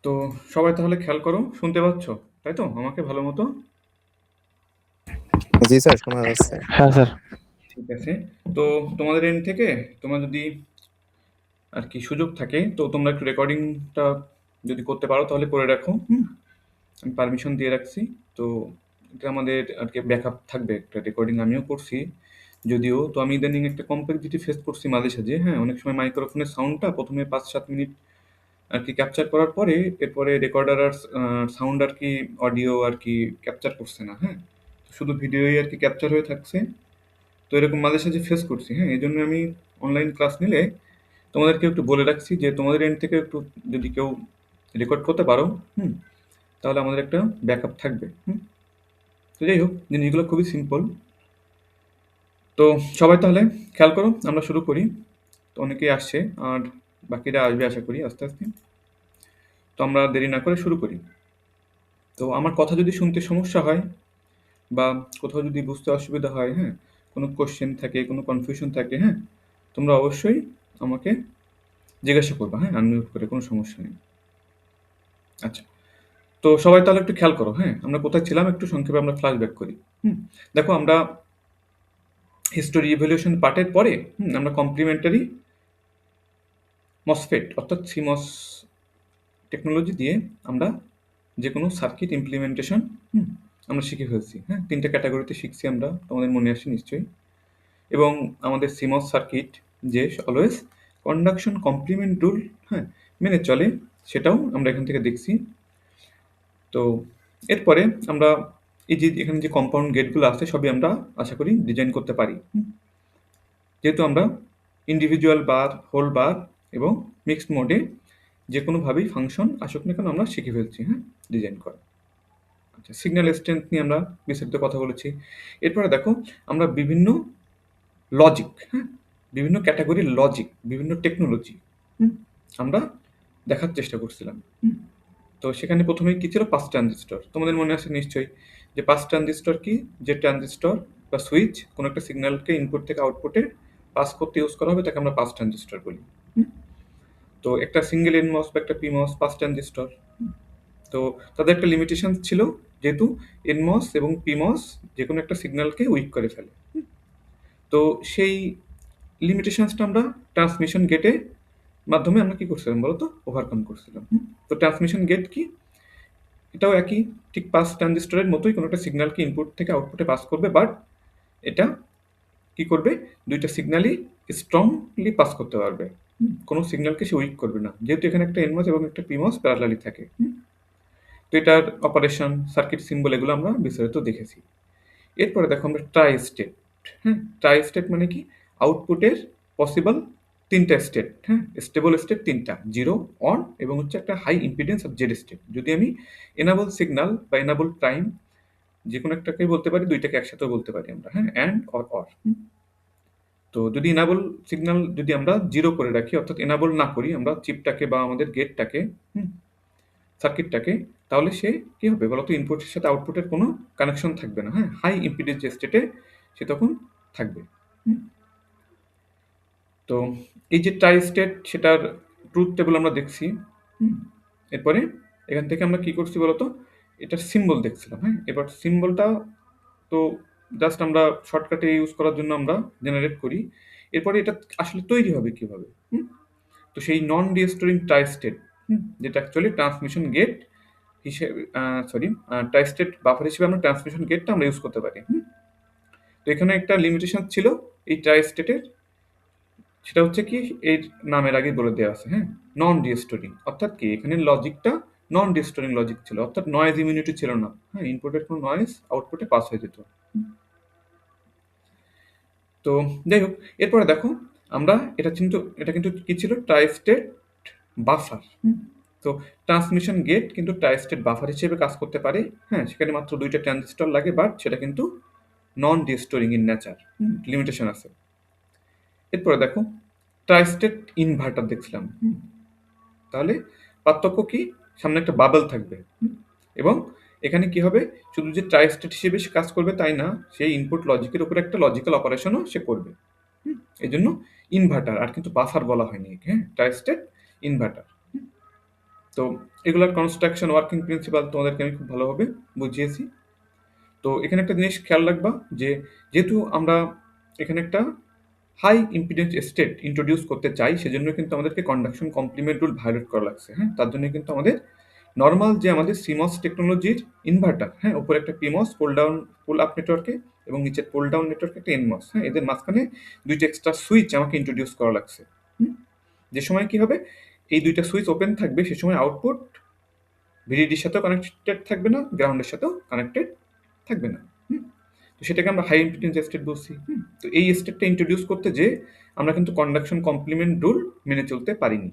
তো সবাই তাহলে খেয়াল করো, শুনতে পাচ্ছ তাই তো আমাকে ভালো মতো? জি স্যার, শোনা যাচ্ছে। হ্যাঁ স্যার। ঠিক আছে। তো তোমাদের এন্ড থেকে তোমরা যদি আর কি সুযোগ থাকে তো তোমরা একটু রেকর্ডিংটা যদি করতে পারো তাহলে করে রাখো। আমি পারমিশন দিয়ে রাখছি। তো এটা আমাদের আর কি ব্যাকআপ থাকবে, একটা রেকর্ডিং আমিও করছি যদিও। তো আমি ইদানিং একটা কমপ্লেক্সিটি ফেস করছি মাঝে সাঝে। হ্যাঁ, অনেক সময় মাইক্রোফোনের সাউন্ডটা প্রথমে ৫-৭ মিনিট আর কি ক্যাপচার করার পরে এরপরে রেকর্ডার আর সাউন্ড আর কি অডিও আর কি ক্যাপচার করছে না। হ্যাঁ, শুধু ভিডিওই আর কি ক্যাপচার হয়ে থাকছে। তো এরকম মাঝে সাঝে ফেস করছি। হ্যাঁ, এই জন্য আমি অনলাইন ক্লাস নিলে তোমাদেরকে একটু বলে রাখছি যে তোমাদের এন্ড থেকে একটু যদি কেউ রেকর্ড করতে পারো, হুম, তাহলে আমাদের একটা ব্যাকআপ থাকবে। তো যাই হোক, জিনিসগুলো খুবই সিম্পল। তো সবাই তাহলে খেয়াল করো, আমরা শুরু করি। তো অনেকেই আসছে আর বাকিরা আসবে আশা করি আস্তে আস্তে। তো আমরা দেরি না করে শুরু করি। তো আমার কথা যদি শুনতে সমস্যা হয় বা কোথাও যদি বুঝতে অসুবিধা হয়, হ্যাঁ, কোনো কোশ্চেন থাকে, কোনো কনফিউশন থাকে, হ্যাঁ, তোমরা অবশ্যই আমাকে জিজ্ঞাসা করবা, হ্যাঁ, আনমিউট করে, কোনো সমস্যা নেই। আচ্ছা, তো সবাই তাহলে একটু খেয়াল করো। হ্যাঁ, আমরা কোথায় ছিলাম একটু সংক্ষেপে আমরা ফ্ল্যাশব্যাক করি। হুম, দেখো আমরা হিস্টোরি ইভলিউশন পার্টের পরে আমরা কমপ্লিমেন্টারি মসফেট অর্থাৎ সিমস টেকনোলজি দিয়ে আমরা যে কোনো সার্কিট ইমপ্লিমেন্টেশন আমরা শিখে ফেলছি। হ্যাঁ, ৩টা ক্যাটাগরিতে শিখছি আমরা, তোমাদের মনে আসে নিশ্চয়ই। এবং আমাদের সিমস সার্কিট যে অলওয়েজ কন্ডাকশন কমপ্লিমেন্ট রুল, হ্যাঁ, মেনে চলে, সেটাও আমরা এখান থেকে দেখছি। তো এরপরে আমরা এই যে এখানে যে কম্পাউন্ড গেটগুলো আছে সবই আমরা আশা করি ডিজাইন করতে পারি। যেহেতু আমরা ইন্ডিভিজুয়াল বার, হোল বার এবং মিক্সড মোডে যে কোনোভাবেই ফাংশন আসুক না কেন আমরা শিখে ফেলছি, হ্যাঁ, ডিজাইন করা। আচ্ছা, সিগন্যাল স্ট্রেংথ নিয়ে আমরা বিস্তারিত কথা বলেছি। এরপরে দেখো আমরা বিভিন্ন লজিক, হ্যাঁ, বিভিন্ন ক্যাটাগরির লজিক, বিভিন্ন টেকনোলজি আমরা দেখার চেষ্টা করছিলাম। তো সেখানে প্রথমেই কি ছিল? Pass transistor. তোমাদের মনে আছে নিশ্চয়ই যে পাস ট্রানজিস্টর কি? যে ট্রানজিস্টর বা সুইচ কোনো একটা সিগন্যালকে ইনপুট থেকে আউটপুটে পাস করতে ইউজ করা হবে তাকে আমরা পাস ট্রানজিস্টর বলি। তো একটা সিঙ্গেল এনমস বা একটা পিমস পাস ট্রানজিস্টর। তো তাদের একটা লিমিটেশন ছিল, যেহেতু এনমস এবং পিমস যে কোনো একটা সিগন্যালকে উইক করে ফেলে। তো সেই লিমিটেশনসটা আমরা ট্রান্সমিশন গেটে মাধ্যমে আমরা কি করছিলাম বলতো? ওভারকাম করছিলাম। তো ট্রান্সমিশন গেট কি? এটাও একই, ঠিক পাস ট্রানজিস্টরের মতোই কোনো একটা সিগন্যালকে ইনপুট থেকে আউটপুটে পাস করবে, বাট এটা কি করবে? দুইটা সিগন্যালই স্ট্রংলি পাস করতে পারবে। কোনো সিগন্যালকে সে উইক করবে না, যেহেতু এখানে একটা এনমস এবং একটা পিমস প্যারালালি থাকে। তো এটার অপারেশন, সার্কিট সিম্বল এগুলো আমরা বিস্তারিত দেখেছি। এরপরে দেখো আমরা ট্রাই স্টেট। হ্যাঁ, ট্রাই স্টেট মানে কি? আউটপুটের পসিবল ৩টা স্টেট, হ্যাঁ, স্টেবল স্টেট ৩টা, জিরো, অন এবং হচ্ছে একটা high impedance of Z state. যদি আমি এনাবল সিগন্যাল বা এনাবল টাইম যে কোনো একটাকেই বলতে পারি, দুইটাকে একসাথেও বলতে পারি আমরা, হ্যাঁ, অ্যান্ড অর। তো যদি এনাবল সিগন্যাল যদি আমরা জিরো করে রাখি, অর্থাৎ এনাবল না করি আমরা চিপটাকে বা আমাদের গেটটাকে, সার্কিটটাকে, তাহলে সে কি হবে বলতো? ইনপুটের সাথে আউটপুটের কোনো কানেকশন থাকবে না। হ্যাঁ, হাই ইম্পিডেন্স স্টেটে সে তখন থাকবে। হুম, তো এই যে ট্রাই স্টেট, সেটার ট্রুথ টেবল আমরা দেখছি। হুম, এরপরে এখান থেকে আমরা কি করছি বলতো? এটার সিম্বল দেখছিলাম। হ্যাঁ, এবার সিম্বলটা তো জাস্ট আমরা শর্টকাটে ইউজ করার জন্য আমরা জেনারেট করি। এরপরে এটা আসলে তৈরি হবে কিভাবে? তো সেই নন রিস্টোরিং ট্রাই স্টেট, যেটা অ্যাকচুয়ালি ট্রান্সমিশন গেট হিসেবে, সরি, ট্রাই স্টেট বাফার হিসেবে আমরা ট্রান্সমিশন গেটটা আমরা ইউজ করতে পারি। তো এখানে একটা লিমিটেশন ছিল এই ট্রাই স্টেটের, সেটা হচ্ছে কি এর নামের আগে বলে দেওয়া আছে, হ্যাঁ, নন রিস্টোরিং। অর্থাৎ কি এখানে লজিকটা নন রিস্টোরিং লজিক ছিল, অর্থাৎ নয়েজ ইমিউনিটি ছিল না। হ্যাঁ, ইনপুটের কোনো নয়েজ আউটপুটে পাস হয়ে যেত। তো যাই হোক, এরপরে দেখো আমরা এটা কিন্তু কি ছিল? Try state buffer. তো ট্রান্সমিশন গেট কিন্তু ট্রাই স্টেট বাফার হিসেবে কাজ করতে পারে। হ্যাঁ, সেখানে মাত্র ২টা ট্রানজিস্টর লাগে, বাট সেটা কিন্তু নন রিস্টোরিং ইন নেচার, লিমিটেশন আছে। এরপরে দেখো ট্রাই স্টেট ইনভার্টার দেখছিলাম। তাহলে পার্থক্য কি? সামনে একটা বাবল থাকবে, এবং এখানে কি হবে? শুধু যে ট্রাই স্টেট হিসেবে সে কাজ করবে তাই না, সেই ইনপুট লজিকের উপরে একটা লজিক্যাল অপারেশনও সে করবে। এই জন্য ইনভার্টার, আর কিন্তু বাফার বলা হয়নি। হ্যাঁ, ট্রাই স্টেট ইনভার্টার। তো তো এগুলার কনস্ট্রাকশন ওয়ার্কিং প্রিন্সিপাল তোমাদেরকে আমি খুব ভালোভাবে বুঝিয়েছি। তো এখানে একটা জিনিস খেয়াল রাখবা যে যেহেতু আমরা এখানে একটা হাই ইম্পিডেন্স স্টেট ইন্ট্রোডিউস করতে চাই, সেজন্য কিন্তু আমাদেরকে কন্ডাকশন কমপ্লিমেন্ট রুল ভায়োলেট করা লাগছে। হ্যাঁ, তার জন্য কিন্তু আমাদের নর্মাল যে আমাদের সিমস টেকনোলজির ইনভার্টার, হ্যাঁ, উপরে একটা পিমস পুল ডাউন পুল আপ নেটওয়ার্কে এবং নিচের পুল ডাউন নেটওয়ার্কে একটা এনমস, হ্যাঁ, এদের মাঝখানে দুইটা এক্সট্রা সুইচ আমাকে ইন্ট্রোডিউস করা লাগছে। যে সময় কি হবে, এই দুইটা সুইচ ওপেন থাকবে, সে সময় আউটপুট ভিডিডির সাথেও কানেক্টেড থাকবে না, গ্রাউন্ডের সাথেও কানেক্টেড থাকবে না। তো সেটাকে আমরা হাই ইম্পিডেন্স স্টেট বলছি। তো এই স্টেটটা ইন্ট্রোডিউস করতে যে আমরা কিন্তু কন্ডাকশন কমপ্লিমেন্ট রুল মেনে চলতে পারিনি।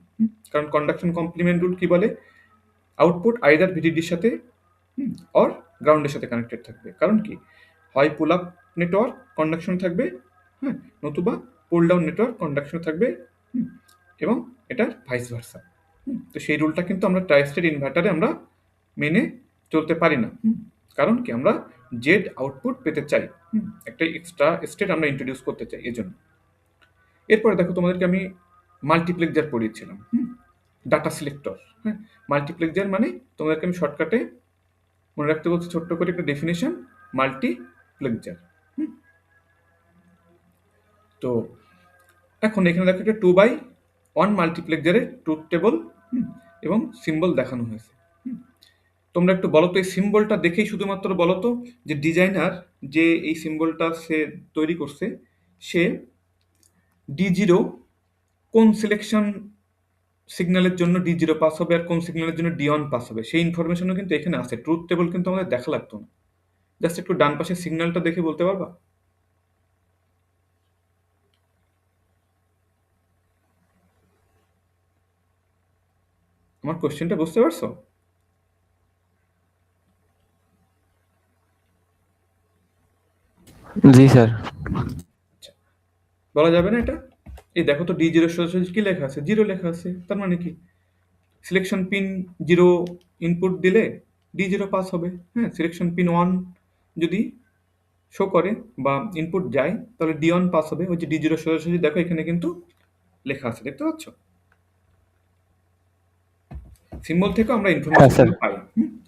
কারণ কন্ডাকশন কমপ্লিমেন্ট রুল কি বলে, আউটপুট আইদার ভিডিডির সাথে অর গ্রাউন্ডের সাথে কানেক্টেড থাকবে। কারণ কি, হয় পুল আপ নেটওয়ার্ক কন্ডাকশন থাকবে, হ্যাঁ, নতুবা পুল ডাউন নেটওয়ার্ক কন্ডাকশন থাকবে, এবং এটার ভাইস ভার্সা। তো সেই রুলটা কিন্তু আমরা ট্রাইস্টেড ইনভার্টারে আমরা মেনে চলতে পারি না। কারণ কি, আমরা জেড আউটপুট পেতে চাই, একটা এক্সট্রা স্টেট আমরা ইন্ট্রোডিউস করতে চাই এজন্য। এরপরে দেখো, তোমাদেরকে আমি মাল্টিপ্লেক্সার পড়িয়েছিলাম, ডাটা সিলেক্টর। হ্যাঁ, মাল্টিপ্লেক্সার মানে তোমাদেরকে আমি শর্টকাটে মনে রাখতে বলছি ছোট্ট করে একটা ডেফিনেশন, মাল্টিপ্লেক্সার। তো এখন এখানে দেখো একটা 2x1 মাল্টিপ্লেক্সারের ট্রুথ টেবল এবং সিম্বল দেখানো হয়েছে। তোমরা একটু বলো তো, এই সিম্বলটা দেখেই শুধুমাত্র বলো তো যে ডিজাইনার যে এই সিম্বলটা সে তৈরি করছে, সে D0 কোন সিলেকশন সিগন্যালের জন্য D0 পাস হবে আর কোন সিগন্যালের জন্য D1 পাস হবে, সেই ইনফরমেশনও কিন্তু এখানে আছে। ট্রুথ টেবল কিন্তু আমাদের দেখা লাগতো না, জাস্ট একটু ডান পাশের সিগন্যালটা দেখে বলতে পারবা? আমার কোশ্চেনটা বুঝতে পারছো? জি স্যার। আচ্ছা, বলা যাবে না এটা? এই দেখো তো, D0 সোজাসুজি কি লেখা আছে, 0 লেখা আছে। তার মানে কি, সিলেকশন পিন 0 ইনপুট দিলে D0 পাস হবে। হ্যাঁ, সিলেকশন পিন 1 যদি শো করে বা ইনপুট যায় তাহলে D1 পাস হবে। ওই যে D0 সোজাসুজি দেখো এখানে কিন্তু লেখা আছে, দেখতে পাচ্ছ? সিম্বল থেকে আমরা হ্যাঁ ইনফরমেশন স্যার। পাই।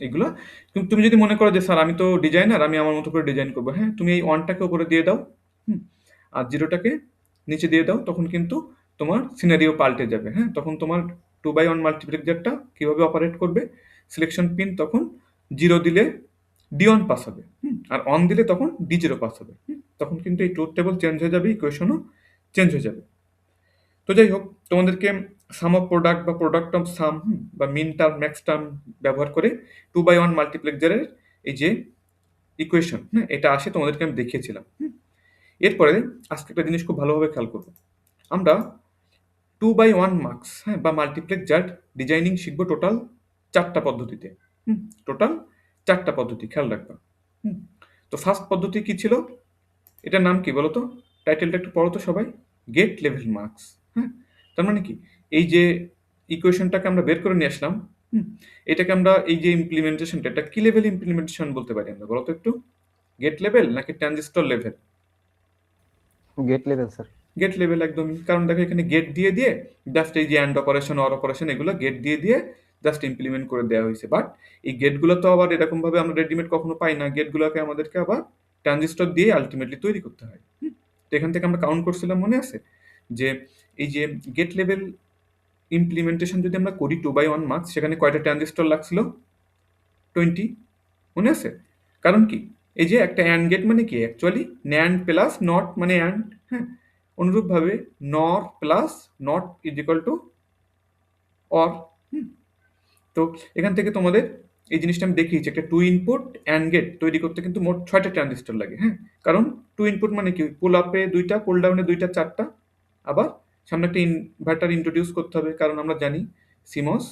এগুলো তুমি যদি মনে করো যে স্যার আমি তো ডিজাইনার, আমি আমার মতো করে ডিজাইন করবো, হ্যাঁ, তুমি এই 1টাকে উপরে দিয়ে দাও, আর 0টাকে নিচে দিয়ে দাও, তখন কিন্তু তোমার সিনারিও পাল্টে যাবে। হ্যাঁ, তখন তোমার 2x1 মাল্টিপ্লেক্সারটা কিভাবে অপারেট করবে, সিলেকশন পিন তখন 0 দিলে D1 পাস হবে, আর 1 দিলে তখন D0 পাস হবে। তখন কিন্তু এই ট্রুথ টেবল চেঞ্জ হয়ে যাবে, ইকুয়েশনও চেঞ্জ হয়ে যাবে। তো যাই হোক, তোমাদেরকে সাম অফ প্রোডাক্ট বা প্রোডাক্ট অফ সাম বা মিন টার্ম ম্যাক্স টার্ম ব্যবহার করে 2x1 মাল্টিপ্লেক্সারের এই যে ইকুয়েশন, এটা আসে, তোমাদেরকে আমি দেখিয়েছিলাম। এরপরে আজকে একটা জিনিস খুব ভালোভাবে খেয়াল করবো, আমরা 2x1 মার্কস, হ্যাঁ, বা মাল্টিপ্লেক্সার ডিজাইনিং শিখবো টোটাল 4টা পদ্ধতিতে। টোটাল 4টা পদ্ধতি, খেয়াল রাখবা। তো ফার্স্ট পদ্ধতি কি ছিল, এটার নাম কি বলো তো? টাইটেলটা একটু পড়ো তো সবাই, গেট লেভেল মার্কস। হ্যাঁ, তার মানে কি, এই যে ইকুয়েশনটাকে আমরা বের করে নিয়ে আসলাম, এটাকে আমরা এই যে ইমপ্লিমেন্টেশনটা, এটা কি লেভেল ইমপ্লিমেন্টেশন বলতে পারি আমরা, বলো তো একটু? গেট লেভেল নাকি transistor level? Gate level sir. Gate level একদমই। কারণ দেখো এখানে গেট দিয়ে দিয়ে জাস্ট এই যে অ্যান্ড অপারেশন অর অপারেশন এগুলো গেট দিয়ে দিয়ে জাস্ট ইমপ্লিমেন্ট করে দেওয়া হয়েছে। বাট এই গেটগুলো তো আবার এরকমভাবে আমরা রেডিমেড কখনো পাই না, গেটগুলোকে আমাদেরকে আবার ট্রানজিস্টর দিয়ে আলটিমেটলি তৈরি করতে হয়। তো এখান থেকে আমরা কাউন্ট করছিলাম, মনে আছে যে এই যে গেট লেভেল ইমপ্লিমেন্টেশন যদি আমরা করি 2x1 মার্কস, সেখানে কয়টা ট্রানজিস্টর লাগছিল? 20, মনে আছে? কারণ কি, এই যে একটা অ্যান্ড গেট মানে কি, অ্যাকচুয়ালি ন্যান্ড প্লাস নট মানে অ্যান্ড। হ্যাঁ, অনুরূপভাবে নর plus not is equal to or. তো এখান থেকে তোমাদের এই জিনিসটা আমি দেখিয়েছি, একটা 2 ইনপুট অ্যান্ড গেট তৈরি করতে কিন্তু মোট 6টা ট্রানজিস্টর লাগে। হ্যাঁ, কারণ 2 ইনপুট মানে কি, পুল আপে 2টা, পুল ডাউনে 2টা, 4টা, আবার সামনে একটা ইনভার্টার ইন্ট্রোডিউস করতে হবে। কারণ আমরা জানি সিমস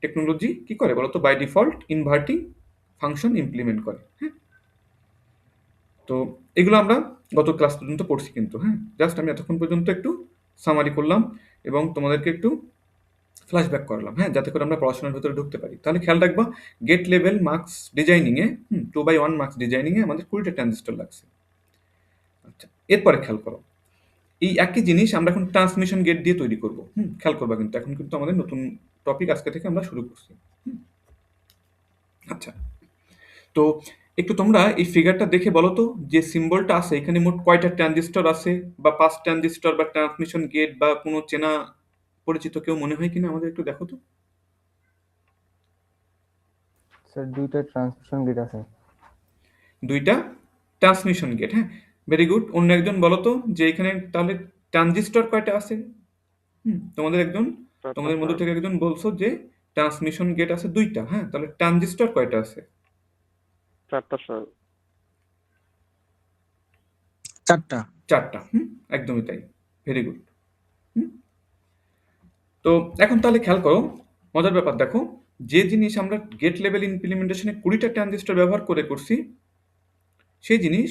টেকনোলজি কি করে বলতো, by default inverting function implement করে। হ্যাঁ, তো এগুলো আমরা গত ক্লাস পর্যন্ত পড়ছি কিন্তু। হ্যাঁ, জাস্ট আমি এতক্ষণ পর্যন্ত একটু সামারি করলাম এবং তোমাদেরকে একটু ফ্ল্যাশব্যাক করলাম, হ্যাঁ, যাতে করে আমরা পড়াশোনার ভেতরে ঢুকতে পারি। তাহলে খেয়াল রাখবা, গেট লেভেল মার্কস ডিজাইনিংয়ে 2x1 মার্কস ডিজাইনিংয়ে আমাদের 20টা ট্রানজিস্টর লাগছে। আচ্ছা, এরপরে খেয়াল করো, এই একই জিনিস আমরা এখন ট্রান্সমিশন গেট দিয়ে তৈরি করব। খেয়াল করবা কিন্তু এখন কিন্তু আমাদের নতুন টপিক আজকে থেকে আমরা শুরু করছি। আচ্ছা, তো একটু তোমরা এই ফিগারটা দেখে বলো তো, যে সিম্বলটা আছে এখানে মোট কয়টা ট্রানজিস্টর আছে, বা 5 ট্রানজিস্টর বা ট্রান্সমিশন গেট বা কোনো চেনা পরিচিত কেউ মনে হয় কিনা আমাদের একটু দেখো তো। স্যার 2টা ট্রান্সমিশন গেট আছে। 2টা ট্রান্সমিশন গেট, হ্যাঁ, ভেরি গুড। অন্য একজন বলো তো যে এখানে তাহলে ট্রানজিস্টর কয়টা আছে। তোমাদের একজন, চারটা তোমাদের মধ্যে স্যার। থেকে একজন বলছো যে ট্রান্সমিশন গেট আছে 2টা, হ্যাঁ, তাহলে ট্রানজিস্টর কয়টা আছে। চারটা স্যার। 4টা। 4টা, একদমই তাই, ভেরি গুড। তো এখন তাহলে খেয়াল করো, মজার ব্যাপার দেখো, যে জিনিস আমরা গেট লেভেল ইমপ্লিমেন্টেশনে 20টা ট্রানজিস্টর ব্যবহার করে করছি, সেই জিনিস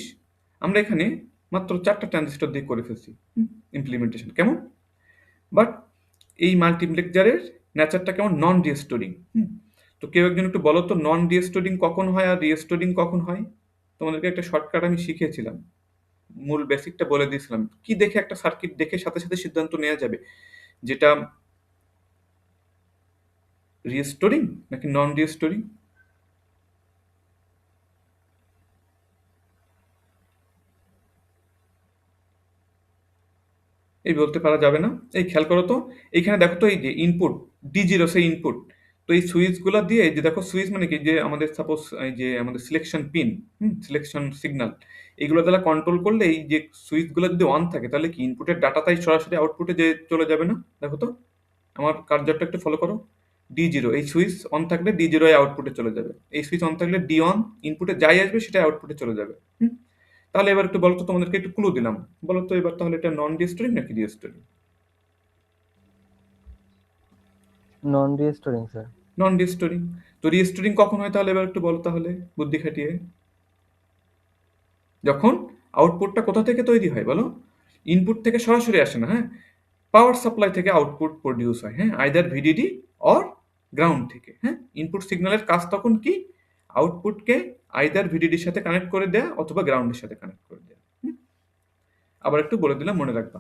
আমরা এখানে মাত্র 4টা ট্রানজিস্টর দিয়ে করে ফেলছি ইমপ্লিমেন্টেশন। কেমন? বাট এই মাল্টিপ্লেক্সারের নেচারটা কেমন, নন রিস্টোরিং। তো কেউ একজন একটু বলো তো, নন রিস্টোরিং কখন হয় আর রিস্টোরিং কখন হয়। তোমাদেরকে একটা শর্টকাট আমি শিখিয়েছিলাম, মূল বেসিকটা বলে দিয়েছিলাম। কি দেখে একটা সার্কিট দেখে সাথে সাথে সিদ্ধান্ত নেওয়া যাবে যেটা রিস্টোরিং নাকি নন রিস্টোরিং? এই বলতে পারা যাবে না। এই খেয়াল করো তো, এইখানে দেখো তো, এই যে ইনপুট D0 সেই ইনপুট, তো এই সুইচগুলো দিয়ে, এই যে দেখো সুইচ মানে কি, যে আমাদের সাপোজ এই যে আমাদের সিলেকশন পিন, সিলেকশন সিগন্যাল, এগুলো দ্বারা কন্ট্রোল করলে এই যে সুইচগুলো যদি অন থাকে তাহলে কি ইনপুটের ডাটাটাই সরাসরি আউটপুটে যে চলে যাবে না। দেখো তো, আমার কার্যটা একটু ফলো করো। D0 এই সুইচ অন থাকলে D0 আউটপুটে চলে যাবে, এই সুইচ অন থাকলে D অন, ইনপুটে যাই আসবে সেটা আউটপুটে চলে যাবে। তাহলে এবার একটু বলো তো, তোমাদেরকে একটু ক্লু দিলাম, বলো তো এবার তাহলে এটা নন রিস্টোরিং নাকি রিস্টোরিং? নন রিস্টোরিং স্যার। নন রিস্টোরিং। তো রিস্টোরিং কখন হয় তাহলে এবার একটু বলো তাহলে, বুদ্ধি খাটিয়ে। যখন আউটপুটটা কোথা থেকে তৈরি হয় বলো, ইনপুট থেকে সরাসরি আসে না, হ্যাঁ, পাওয়ার সাপ্লাই থেকে আউটপুট প্রডিউস হয়, হ্যাঁ, আইদার ভিডিডি অর গ্রাউন্ড থেকে, হ্যাঁ। ইনপুট সিগন্যালের কাজ তখন কি, আউটপুটকে আইদার ভিডিডির সাথে কানেক্ট করে দেয়া অথবা গ্রাউন্ডের সাথে কানেক্ট করে দেয়া। আবার একটু বলে দিলাম, মনে রাখবা।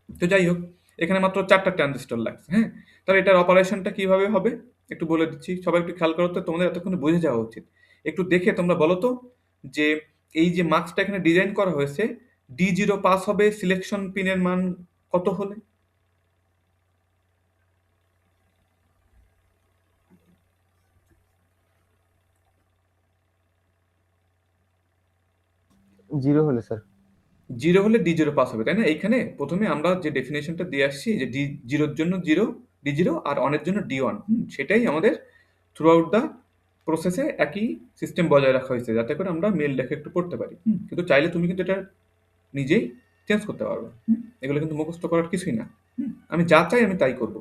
তো যাই হোক, এখানে মাত্র 4টা ট্রানজিস্টর লাগছে, হ্যাঁ। তাহলে এটার অপারেশনটা কিভাবে হবে একটু বলে দিচ্ছি, সবাই একটু খেয়াল করো তো, তোমাদের এতক্ষণে বুঝে যাওয়া উচিত। একটু দেখে তোমরা বলো তো, যে এই যে মার্কসটা এখানে ডিজাইন করা হয়েছে, D0 পাস হবে সিলেকশন পিনের মান কত হলে? জিরো হলে স্যার। 0 হলে D0 পাস হবে, তাই না? এইখানে প্রথমে আমরা যে ডেফিনেশনটা দিয়ে আসছি, যে D0 জন্য 0 D0 আর অনের জন্য D1, সেটাই আমাদের থ্রু আউট দ্য প্রসেসে একই সিস্টেম বজায় রাখা হয়েছে, যাতে করে আমরা মেল রেখে একটু পড়তে পারি। কিন্তু চাইলে তুমি কিন্তু এটা নিজেই চেঞ্জ করতে পারবে। এগুলো কিন্তু মুখস্থ করার কিছুই না। আমি যা চাই আমি তাই করব।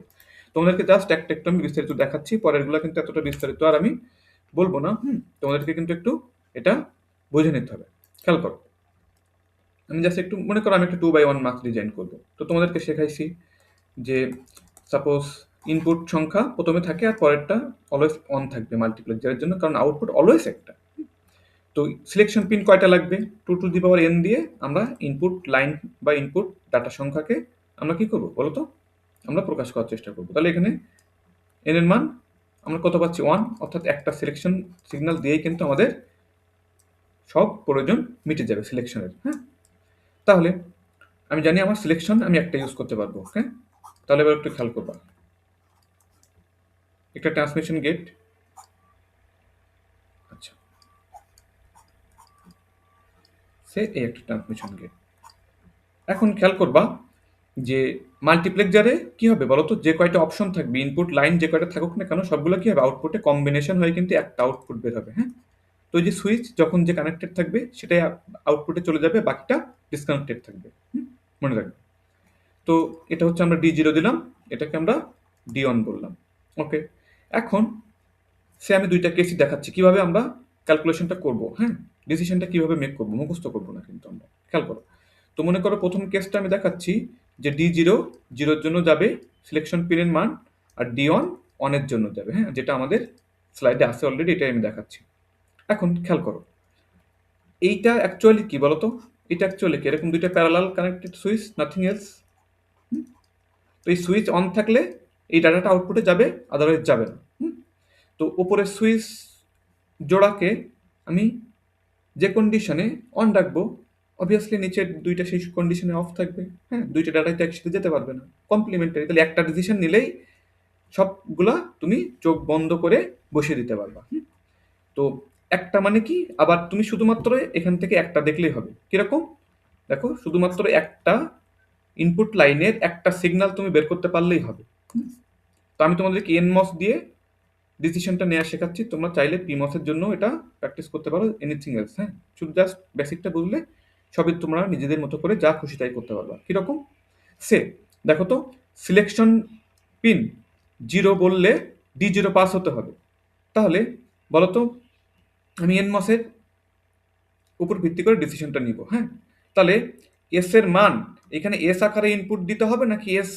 তোমাদেরকে জাস্ট একটা একটু আমি বিস্তারিত দেখাচ্ছি, পরেরগুলো কিন্তু এতটা বিস্তারিত আর আমি বলবো না। তোমাদেরকে কিন্তু একটু এটা বুঝে নিতে হবে। খেয়াল করো, আমি জাস্ট একটু মনে করো আমি একটা 2x1 মার্কস ডিজাইন করবো। তো তোমাদেরকে শেখাইছি যে সাপোজ ইনপুট সংখ্যা প্রথমে থাকে আর পরেরটা অলওয়েজ অন থাকবে মাল্টিপ্লেক্সারের জন্য, কারণ আউটপুট অলওয়েজ একটা। তো সিলেকশন পিন কয়টা লাগবে, 2n দিয়ে আমরা ইনপুট লাইন বা ইনপুট ডাটা সংখ্যাকে আমরা কি করবো বলো তো, আমরা প্রকাশ করার চেষ্টা করবো। তাহলে এখানে n এর মান আমরা কত পাচ্ছি, 1, অর্থাৎ একটা সিলেকশন সিগন্যাল দিয়েই কিন্তু আমাদের সব প্রয়োজন মিটে যাবে সিলেকশনের, হ্যাঁ। তাহলে আমি জানি আমার সিলেকশন আমি একটা ইউজ করতে পারবো, হ্যাঁ। তাহলে এবার একটু খেয়াল করবা, একটা ট্রান্সমিশন গেট, আচ্ছা, সে এই একটা ট্রান্সমিশন গেট। এখন খেয়াল করবা যে মাল্টিপ্লেক্সারে কি হবে বলো তো, যে কয়টা অপশন থাকবে, ইনপুট লাইন যে কয়টা থাকুক না কেন, সবগুলো কি হবে, আউটপুটে কম্বিনেশন হয়ে কিন্তু একটা আউটপুট বের হবে, হ্যাঁ। তো এই যে সুইচ যখন যে কানেক্টেড থাকবে সেটাই আউটপুটে চলে যাবে, বাকিটা ডিসকানেক্টেড থাকবে, মনে রাখবে। তো এটা হচ্ছে আমরা D0 দিলাম, এটাকে আমরা D1 বললাম, ওকে। এখন সে আমি 2টা কেসই দেখাচ্ছি কিভাবে আমরা ক্যালকুলেশনটা করব, হ্যাঁ, ডিসিশনটা কিভাবে মেক করবো, মুখস্থ করবো না কিন্তু আমরা। খেয়াল করো, তো মনে করো প্রথম কেসটা আমি দেখাচ্ছি যে D0 0-র জন্য যাবে সিলেকশন পিনের মান, আর D1 অনের জন্য যাবে, হ্যাঁ, যেটা আমাদের স্লাইডে আছে অলরেডি, এটাই আমি দেখাচ্ছি। এখন খেয়াল করো, এইটা অ্যাকচুয়ালি কি বলতো, এটা অ্যাকচুয়ালি কি, এরকম 2টা parallel connected switch, nothing else. তো এই সুইচ অন থাকলে এই ডাটাটা আউটপুটে যাবে, আদারওয়াইজ যাবে না। তো উপরের সুইচ জোড়াকে আমি যে কন্ডিশনে অন রাখবো, অবভিয়াসলি নিচের দুইটা সেই কন্ডিশনে অফ থাকবে। হ্যাঁ, দুইটা ডাটাই তো একসাথে যেতে পারবে না, কমপ্লিমেন্টারি। তাহলে একটা ডিসিশন নিলেই সবগুলা তুমি চোখ বন্ধ করে বসিয়ে দিতে পারবা। তো একটা মানে কি, আবার তুমি শুধুমাত্র এখান থেকে একটা দেখলেই হবে। কিরকম? দেখো, শুধুমাত্র একটা ইনপুট লাইনের একটা সিগন্যাল তুমি বের করতে পারলেই হবে। তো আমি তোমাদেরকে এনমস দিয়ে ডিসিশনটা নেওয়া শেখাচ্ছি। তোমরা চাইলে পিমসের জন্য এটা প্র্যাকটিস করতে পারো, এনিথিং এলস। হ্যাঁ, শুধু জাস্ট বেসিকটা বুঝলে সবই তোমরা নিজেদের মতো করে যা খুশি তাই করতে পারবা। কিরকম? সে দেখো তো, সিলেকশন পিন 0 বললে D0 পাস হতে হবে। তাহলে বলো তো, আমি এনমসের উপর ভিত্তি করে ডিসিশনটা নিব। হ্যাঁ, তাহলে এস এর মান এখানে এস আকারে ইনপুট দিতে হবে নাকি এস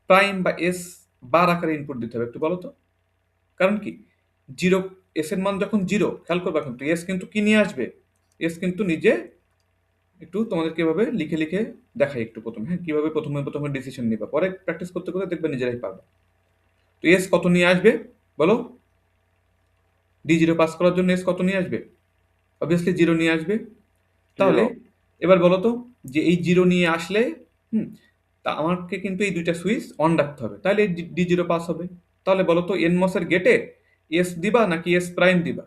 প্রাইম বা এস বার আকারে ইনপুট দিতে হবে, একটু বলো তো। কারণ কি, 0, এস এর মান যখন 0, খেয়াল করবা কিন্তু এস কিন্তু কি নিয়ে আসবে, এস কিন্তু নিজে, একটু তোমাদেরকে এভাবে লিখে লিখে দেখাই একটু প্রথমে। হ্যাঁ, কিভাবে প্রথমে প্রথমে ডিসিশন নিবা, পরে প্র্যাকটিস করতে করতে দেখবে নিজেরাই পারবে। তো এস কত নিয়ে আসবে বলো? D0 পাস করার জন্য এস কত নিয়ে আসবে? অবভিয়াসলি 0 নিয়ে আসবে। তাহলে এবার বলো তো, যে এই 0 নিয়ে আসলে তা আমাকে কিন্তু এই দুইটা সুইচ অন রাখতে হবে, তাহলে D0 পাস হবে। তাহলে বলো তো, এনমসের গেটে এস দিবা নাকি এস প্রাইম দিবা?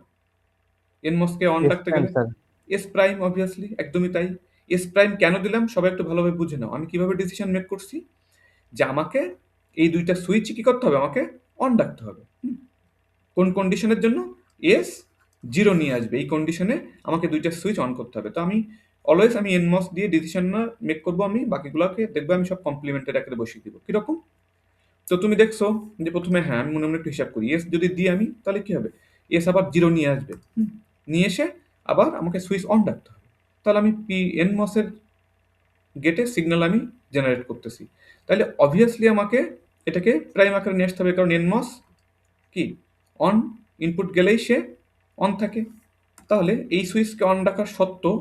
এনমসকে অন এস রাখতে প্রাইম গেলে স্যার। এস প্রাইম, অবভিয়াসলি, একদমই তাই। এস প্রাইম কেন দিলাম সবাই একটু ভালোভাবে বুঝে নাও। আমি কিভাবে ডিসিশন মেক করছি, যে আমাকে এই দুইটা সুইচ কি করতে হবে, আমাকে অন রাখতে হবে। কোন কন্ডিশনের জন্য? এস 0 নিয়ে আসবে, এই কন্ডিশনে আমাকে দুইটা সুইচ অন করতে হবে। তো আমি অলওয়েজ আমি এনমস দিয়ে ডিসিশন না মেক করবো, আমি বাকিগুলোকে দেখবে আমি সব কমপ্লিমেন্টের আকারে বসিয়ে দিব। কিরকম? তো তুমি দেখছো যে প্রথমে, হ্যাঁ, আমি মনে মনে একটু হিসাব করি, এস যদি দিই আমি, তাহলে কি হবে, এস আবার 0 নিয়ে আসবে। নিয়ে এসে আবার আমাকে সুইচ অন রাখতে হবে। তাহলে আমি এনমসের গেটে সিগন্যাল আমি জেনারেট করতেছি। তাহলে অবভিয়াসলি আমাকে এটাকে প্রাইম আকারে নিয়ে আসতে হবে, কারণ এনমস কি অন ইনপুট গেলেই সে অন থাকে। তাহলে এই সুইচকে অন রাখার সত্ত্বেও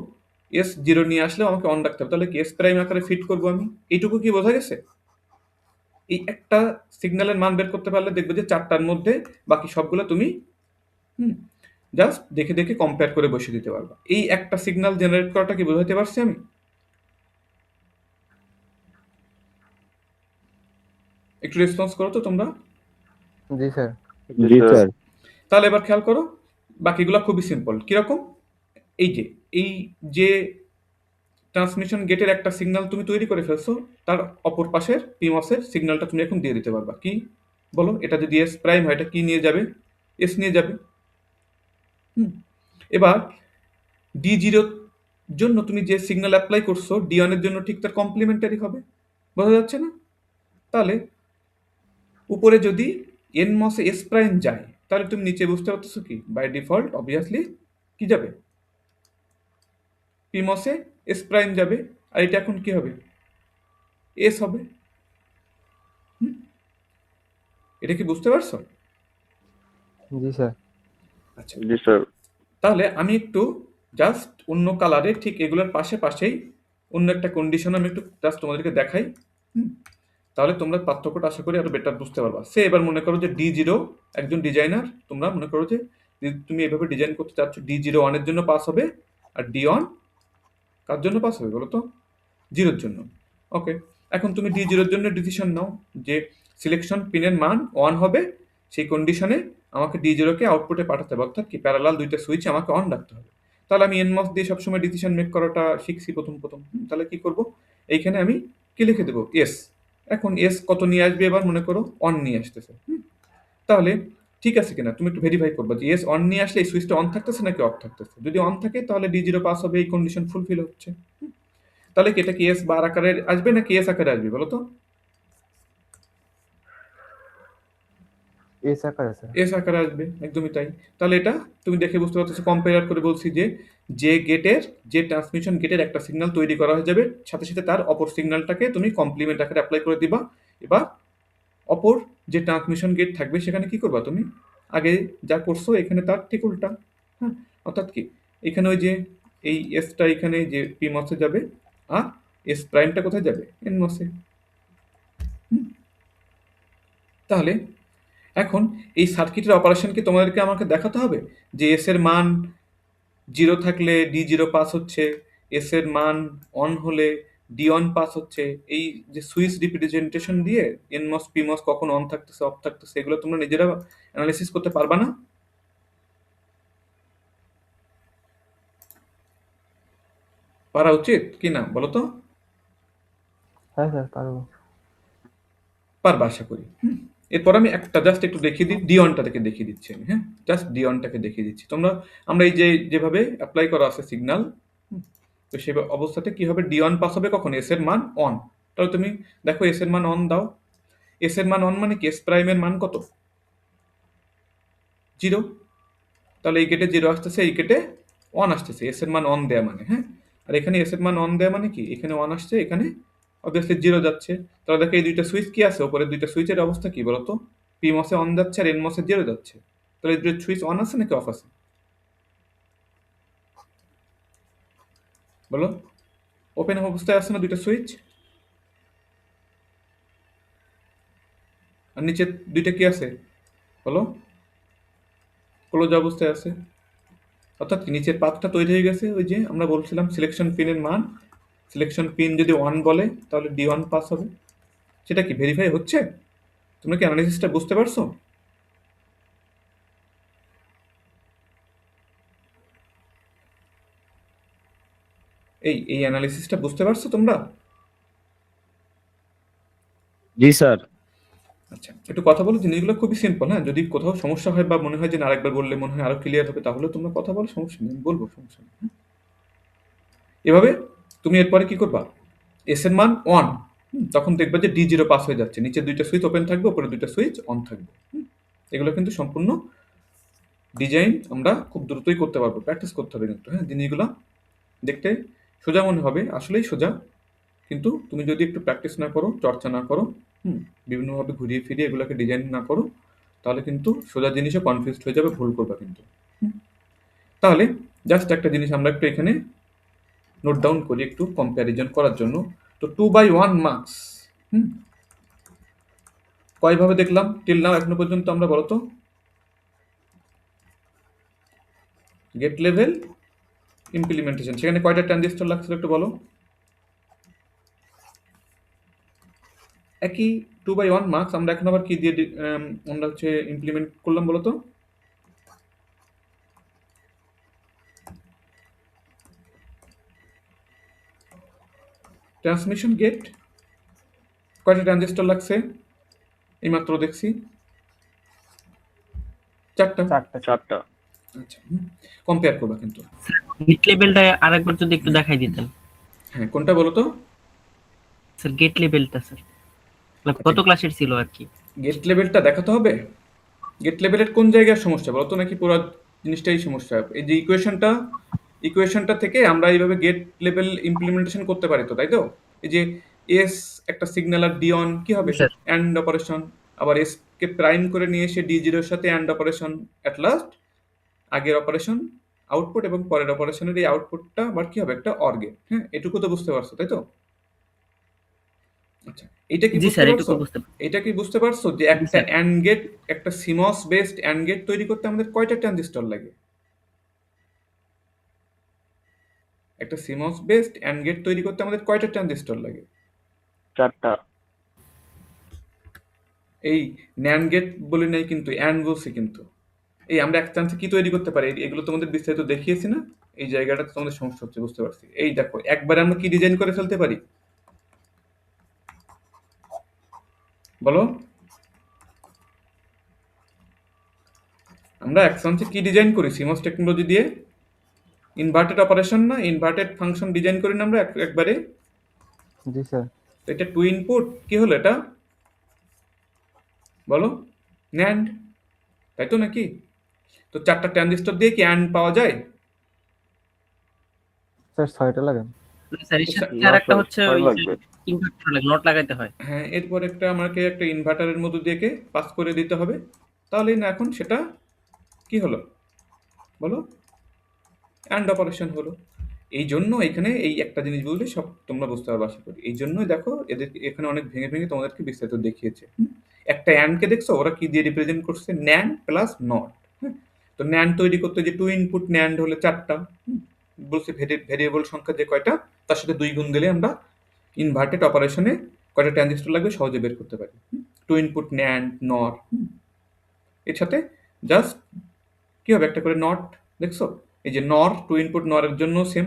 এস 0 নিয়ে আসলেও আমাকে অন রাখতে হবে। তাহলে কি এস প্রাইম আকারে ফিট করবো আমি। এইটুকু কি বোঝা গেছে? এই একটা সিগন্যালের মান বের করতে পারলে দেখবে যে 4টার মধ্যে বাকি সবগুলো তুমি জাস্ট দেখে দেখে কম্পেয়ার করে বসিয়ে দিতে পারবা। এই একটা সিগন্যাল জেনারেট করাটা কি বোঝাতে পারছি আমি? একটু রেসপন্স করো তো তোমরা। জি স্যার। জি স্যার। তাহলে এবার খেয়াল করো, বাকিগুলো খুবই সিম্পল। কিরকম? এই যে এই যে ট্রান্সমিশন গেটের একটা সিগন্যাল তুমি তৈরি করে ফেলছো, তার অপর পাশের পিমসের সিগন্যালটা তুমি এখন দিয়ে দিতে পারবা। কি বলো? এটা যদি এস প্রাইম হয়, এটা কি নিয়ে যাবে? এস নিয়ে যাবে। এবার D0 জন্য তুমি যে সিগন্যাল অ্যাপ্লাই করছো, D1 এর জন্য ঠিক তার কমপ্লিমেন্টারি হবে। বোঝা যাচ্ছে না? তাহলে উপরে যদি এনমসে এস প্রাইম যায়, তাহলে তুমি নিচে বুঝতে পারতেছো কি, বাই ডিফল্ট অবভিয়াসলি কি যাবে, পিমসে এস প্রাইম যাবে। আর এটা এখন কি হবে, এস হবে। এটা কি বুঝতে পারছো? জি স্যার। আচ্ছা, জি স্যার। তাহলে আমি একটু জাস্ট অন্য কালারে ঠিক এগুলোর পাশে পাশেই অন্য একটা কন্ডিশন আমি একটু জাস্ট তোমাদেরকে দেখাই। তাহলে তোমরা পার্থক্যটা আশা করি আরো বেটার বুঝতে পারবা। সে এবার মনে করো যে D0, একজন ডিজাইনার, তোমরা মনে করো যে তুমি এভাবে ডিজাইন করতে চাচ্ছ, D0 1 এর জন্য পাস হবে, আর D1 কার জন্য পাস হবে বলো তো? 0 এর জন্য। ওকে, এখন তুমি D0 এর জন্য ডিসিশন নাও যে সিলেকশন পিনের মান 1 হবে, সেই কন্ডিশনে আমাকে D0 কে আউটপুটে পাঠাতে হবে, অর্থাৎ কি প্যারালাল দুইটা সুইচ আমাকে অন রাখতে হবে। তাহলে আমি এনমস দিয়ে সবসময় ডিসিশন মেক করাটা শিখছি প্রথম প্রথম। তাহলে কি করব, এইখানে আমি কি লিখে দেবো, এস। এখন এস কত নিয়ে আসবে, এবার মনে করো অন নিয়ে আসতেছে। তাহলে ঠিক আছে কিনা তুমি একটু ভেরিফাই করবে যে এস অন নিয়ে আসলে এই সুইচটা অন থাকতেছে নাকি অফ থাকতেছে। যদি অন থাকে তাহলে D0 পাস হবে, এই কন্ডিশন ফুলফিল হচ্ছে। তাহলে কি এটা কি এস বার আকারে আসবে নাকি এস আকারে আসবে বলো তো? এস আকারে স্যার। এস আকারে আসবে, একদমই তাই। তাহলে এটা তুমি দেখে বুঝতে পারতেছো, কম্পেয়ার করে বলছি যে যে গেটের, যে ট্রান্সমিশন গেটের একটা সিগন্যাল তৈরি করা হয়ে যাবে, সাথে সাথে তার অপর সিগন্যালটাকে তুমি কমপ্লিমেন্ট আকারে অ্যাপ্লাই করে দিবা। এবার অপর যে ট্রান্সমিশন গেট থাকবে সেখানে কি করবা তুমি, আগে যা করছো এখানে তার ঠিক উল্টা। হ্যাঁ, অর্থাৎ কি, এখানে ওই যে এই এসটা এখানে যে পি মসে যাবে, আর এস প্রাইমটা কোথায় যাবে, এন মসে। তাহলে এখন এই সার্কিটের অপারেশন কি তোমাদেরকে আমাকে দেখাতে হবে যে এস এর মান 0 থাকলে ডি 0 পাস হচ্ছে, এস এর মান অন হলে ডি অন পাস হচ্ছে, এই যে সুইচ রিপ্রেজেন্টেশন দিয়ে এনমস পিমস কখন অন থাকতেছে অফ থাকতেছে এগুলো তোমরা নিজেরা অ্যানালিসিস করতে পারবা না? পারা উচিত কি না বলো তো? হ্যাঁ স্যার পারবো। পারবা আশা করি। এরপর আমি একটা জাস্ট একটু দেখিয়ে দিই, ডি অনটা থেকে দেখিয়ে দিচ্ছি আমি, হ্যাঁ জাস্ট ডি অনটাকে দেখিয়ে দিচ্ছি। আমরা এই যে যেভাবে অ্যাপ্লাই করা আছে সিগন্যাল, তো সেই অবস্থাতে কি হবে, ডি অন পাস হবে কখন, এস এর মান অন। তাহলে তুমি দেখো এস এর মান অন দাও, এস এর মান অন মানে কি, এস প্রাইমের মান কত, 0। তাহলে এই গেটে 0 আসতেছে, এই গেটে 1 আসতেছে, এস এর মান অন দেয়া মানে, হ্যাঁ। আর এখানে এস এর মান অন দেয়া মানে কি, এখানে 1 আসছে, এখানে অবভিয়াসলি 0 যাচ্ছে। তাহলে দেখো এই দুইটা সুইচ কি আছে, উপরের দুইটা সুইচের অবস্থা কি বলতো, পি মসে অন যাচ্ছে আর এন মসে 0 যাচ্ছে। তাহলে এই দুটো সুইচ অন আছে নাকি অফ আছে বলো? ওপেন অবস্থায় আছে না দুইটা সুইচ? আর নিচে দুইটা কি আছে বলো, ক্লোজ অবস্থায় আছে। অর্থাৎ নিচের পাথটা তৈরি হয়ে গেছে, ওই যে আমরা বলছিলাম সিলেকশন পিনের মান, সিলেকশন পিন যদি 1 বলে তাহলে ডি ওয়ান পাস হবে। সেটা কি ভেরিফাই হচ্ছে? তোমরা কি অ্যানালিসিসটা বুঝতে পারছো? এই অ্যানালিসিসটা বুঝতে পারছো তোমরা? জি স্যার। আচ্ছা, একটু কথা বলো, জিনিসগুলো খুবই সিম্পল, হ্যাঁ। যদি কোথাও সমস্যা হয় বা মনে হয় যে না আরেকবার বললে মনে হয় আরো ক্লিয়ার হবে, তাহলে তোমরা কথা বলো, সমস্যা নেই, আমি বলবো, সমস্যা নেই, হ্যাঁ? এভাবে তুমি এরপরে কি করবা, এস এর মান 1, তখন দেখবা যে ডি 0 পাস হয়ে যাচ্ছে, নিচে দুইটা সুইচ ওপেন থাকবে, উপরে দুইটা সুইচ অন থাকবে। এগুলো কিন্তু সম্পূর্ণ ডিজাইন আমরা খুব দ্রুতই করতে পারবো, প্র্যাকটিস করতে হবে কিন্তু, হ্যাঁ। জিনিসগুলো দেখতে সোজা মনে হবে, আসলেই সোজা, কিন্তু তুমি যদি একটু প্র্যাকটিস না করো, চর্চা না করো, বিভিন্নভাবে ঘুরিয়ে ফিরিয়ে এগুলোকে ডিজাইন না করো, তাহলে কিন্তু সোজা জিনিসও কনফিউজড হয়ে যাবে, ভুল করবা কিন্তু। তাহলে জাস্ট একটা জিনিস আমরা একটু এখানে নোট ডাউন করি একটু কম্প্যারিজন করার জন্য। তো 2/1 মার্কস কয়ভাবে দেখলাম টিল নাও এখনো পর্যন্ত আমরা, বলতো? গেট লেভেল ইমপ্লিমেন্টেশন, সেখানে কয়টা ট্রানজিস্টর লাগছিল একটু বলো? একই 2/1 মার্কস আমরা এখন আবার কি দিয়ে আমরা হচ্ছে ইমপ্লিমেন্ট করলাম বলো তো? ট্রান্সমিশন গেট কয়টা ট্রানজিস্টর লাগছে এইমাত্র দেখছি, 4টা। চারটা। চারটা। আচ্ছা, কম্পেয়ার করবা কিন্তু। গেট লেভেলটা আরেকবার যদি একটু দেখাই দিতেন। হ্যাঁ, কোনটা বলো তো? স্যার গেট লেভেলটা স্যার কত ক্লাসের ছিল আর কি? গেট লেভেলটা দেখাতে হবে। গেট লেভেলের কোন জায়গার সমস্যা বলো তো, নাকি পুরো জিনিসটাই সমস্যা? এই যে ইকুয়েশনটা থেকে আমরা এইভাবে গেট লেভেল ইমপ্লিমেন্টেশন করতে পারি তো, তাই তো? এই যে এস একটা সিগন্যাল আর ডি অন কি হবে, স্যার। অ্যান্ড অপারেশন, আবার এস কে প্রাইম করে নিয়ে এসে ডি জিরোর সাথে অ্যান্ড অপারেশন, অ্যাট লাস্ট আগের অপারেশন আউটপুট এবং পরের অপারেশনের এই আউটপুটটা আবার কি হবে, একটা অর গেট, হ্যাঁ। এটুকু তো বুঝতে পারছো তাই তো? আচ্ছা, এটা কি জি বুঝতে স্যার, পারছো? এটুকু বুঝতে পারছি। এটা কি বুঝতে পারছো যে জি একটা স্যার। অ্যান্ড গেট, একটা সিমস বেসড অ্যান্ড গেট তৈরি করতে আমাদের কয়টা ট্রানজিস্টর লাগে? একটা সিমস বেসড অ্যান্ড গেট তৈরি করতে আমাদের কয়টা ট্রানজিস্টর লাগে? চারটা। এই ন্যান্ড গেট বলি নাই কিন্তু, অ্যান্ড বলছি কিন্তু। এই আমরা এক চান্সে কি তৈরি করতে পারি, এগুলো তোমাদের বিস্তারিত দেখিয়েছি না? এই জায়গাটাতে তোমাদের সমস্যা হচ্ছে, বুঝতে পারছি। এই দেখো, একবারে আমরা কি ডিজাইন করে ফেলতে পারি বলো? আমরা এক চান্সে কি ডিজাইন করি সিমস টেকনোলজি দিয়ে? ইনভার্টেড অপারেশন না, ইনভার্টেড ফাংশন ডিজাইন করি না আমরা একবারে? জি স্যার। তো এটা টু ইনপুট কি হলো এটা বলো, ন্যান্ড, তাই তো নাকি? তো 4টা ট্রানজিস্টর দিয়ে কি অ্যান্ড পাওয়া যায়? স্যার 6টা লাগান। স্যার এর সাথে না আর একটা স্যার, হচ্ছে ছয় ওই লাগবে। ইনভার্টার লাগে, নট লাগাইতে হয়। হ্যাঁ, এরপর আমাকে একটা ইনভার্টারের মধ্যে দিয়ে পাস করে দিতে হবে, তাহলেই না এখন সেটা কি হলো বলো, অ্যান্ড অপারেশন হলো। এই জন্য এখানে এই একটা জিনিস বুঝলে সব তোমরা বুঝতে পারবে আশা করি। এই জন্যই দেখো এদের এখানে অনেক ভেঙে ভেঙে তোমাদেরকে বিস্তারিত দেখিয়েছে। একটা অ্যান্ডকে দেখছো ওরা কি দিয়ে রিপ্রেজেন্ট করছে? NAND plus not. হ্যাঁ, তো ন্যান্ড তৈরি করতে যে টু ইনপুট ন্যান্ড হলে 4টা, বলছে ভেরিয়েবল সংখ্যা যে কয়টা তার সাথে 2 গুণ দিলে আমরা ইনভার্টেড অপারেশনে কয়টা ট্রানজিস্টর লাগবে সহজে বের করতে পারি। টু ইনপুট ন্যান্ড নর, এর সাথে জাস্ট কি হবে একটা করে নট, দেখছো এই যে নর, টু ইনপুট নরের জন্য সেম,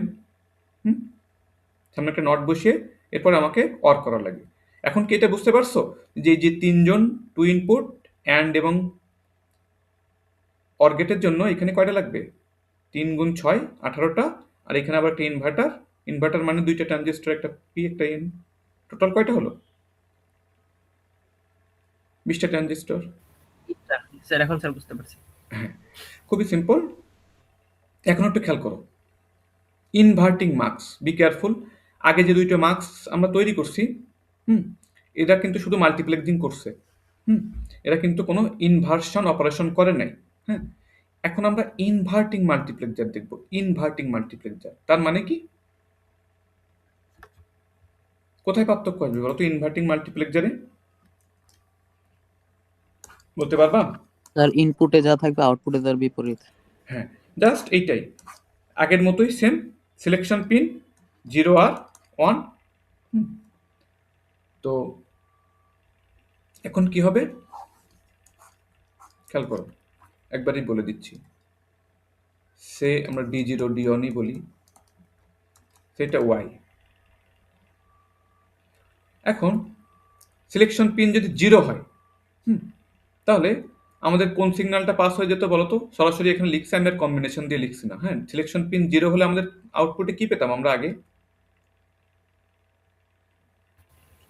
সামনে একটা নট বসিয়ে এরপর আমাকে অর করা লাগে। এখন কি এটা বুঝতে পারছো যে এই যে 3জন টু ইনপুট অ্যান্ড এবং অর গেটের জন্য এখানে কয়টা লাগবে? 3 গুণ 6 18টা, আর এখানে আবার একটা ইনভার্টার। ইনভার্টার মানে 2টা ট্রানজিস্টর, একটা পি একটা এন, টোটাল কয়টা হলো? 20টা ট্রানজিস্টর। স্যার এখন স্যার বুঝতে পারছি। খুবই সিম্পল। এখন একটু খেয়াল করো, ইনভার্টিং মার্কস, বি কেয়ারফুল। আগে যে 2টা মার্কস আমরা তৈরি করছি, এরা কিন্তু শুধু মাল্টিপ্লেক্সিং করছে, এরা কিন্তু কোনো ইনভার্সন অপারেশন করে নাই। হ্যাঁ, এখন আমরা ইনভার্টিং মাল্টিপ্লেক্সার দেখব। ইনভার্টিং মাল্টিপ্লেক্সার তার মানে কি? কোথায় পার্থক্য আসবে বলো তো ইনভার্টিং মাল্টিপ্লেক্সারে? বলতে পারবা? তার ইনপুটে যা থাকবে আউটপুটে তার বিপরীত। হ্যাঁ, জাস্ট এইটাই, আগের মতোই সেম। সিলেকশন পিন 0 আর 1। তো এখন কি হবে খেয়াল করো, একবারই বলে দিচ্ছি। সে আমরা D0 D1ই বলি, সেটা ওয়াই। এখন সিলেকশন পিন যদি 0 হয়, তাহলে আমাদের কোন সিগন্যালটা পাস হয়ে যেত বলতো? সরাসরি এখানে লিখছি, আমি আর কম্বিনেশন দিয়ে লিখছি না। হ্যাঁ, সিলেকশন পিন 0 হলে আমাদের আউটপুটে কি পেতাম আমরা আগে?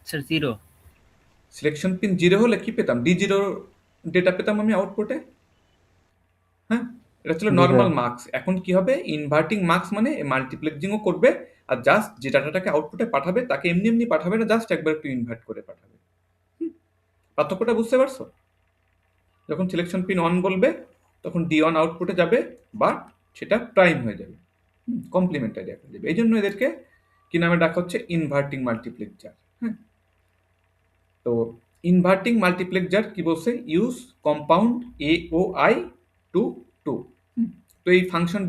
স্যার 0। সিলেকশন পিন 0 হলে কি পেতাম? D0 ডেটা পেতাম আমি আউটপুটে। হ্যাঁ, এটা ছিল জি নর্মাল স্যার। মার্কস। এখন কি হবে? ইনভার্টিং মার্কস মানে মাল্টিপ্লেক্সিংও করবে, আর জাস্ট যে ডাটাটাকে আউটপুটে পাঠাবে তাকে এমনি এমনি পাঠাবে না, জাস্ট একবার একটু ইনভার্ট করে পাঠাবে। পার্থক্যটা বুঝতে পারছো? যখন সিলেকশন পিন 1 বলবে তখন D1 আউটপুটে যাবে, বাট সেটা প্রাইম হয়ে যাবে, কমপ্লিমেন্টারি হয়ে যাবে। এই জন্য এদেরকে কি নামে ডাকা হচ্ছে? Inverting multiplexer. হ্যাঁ, তো ইনভার্টিং মাল্টিপ্লেক্সার কি বলছে? Use compound AOI two 2। তো এই ফাংশন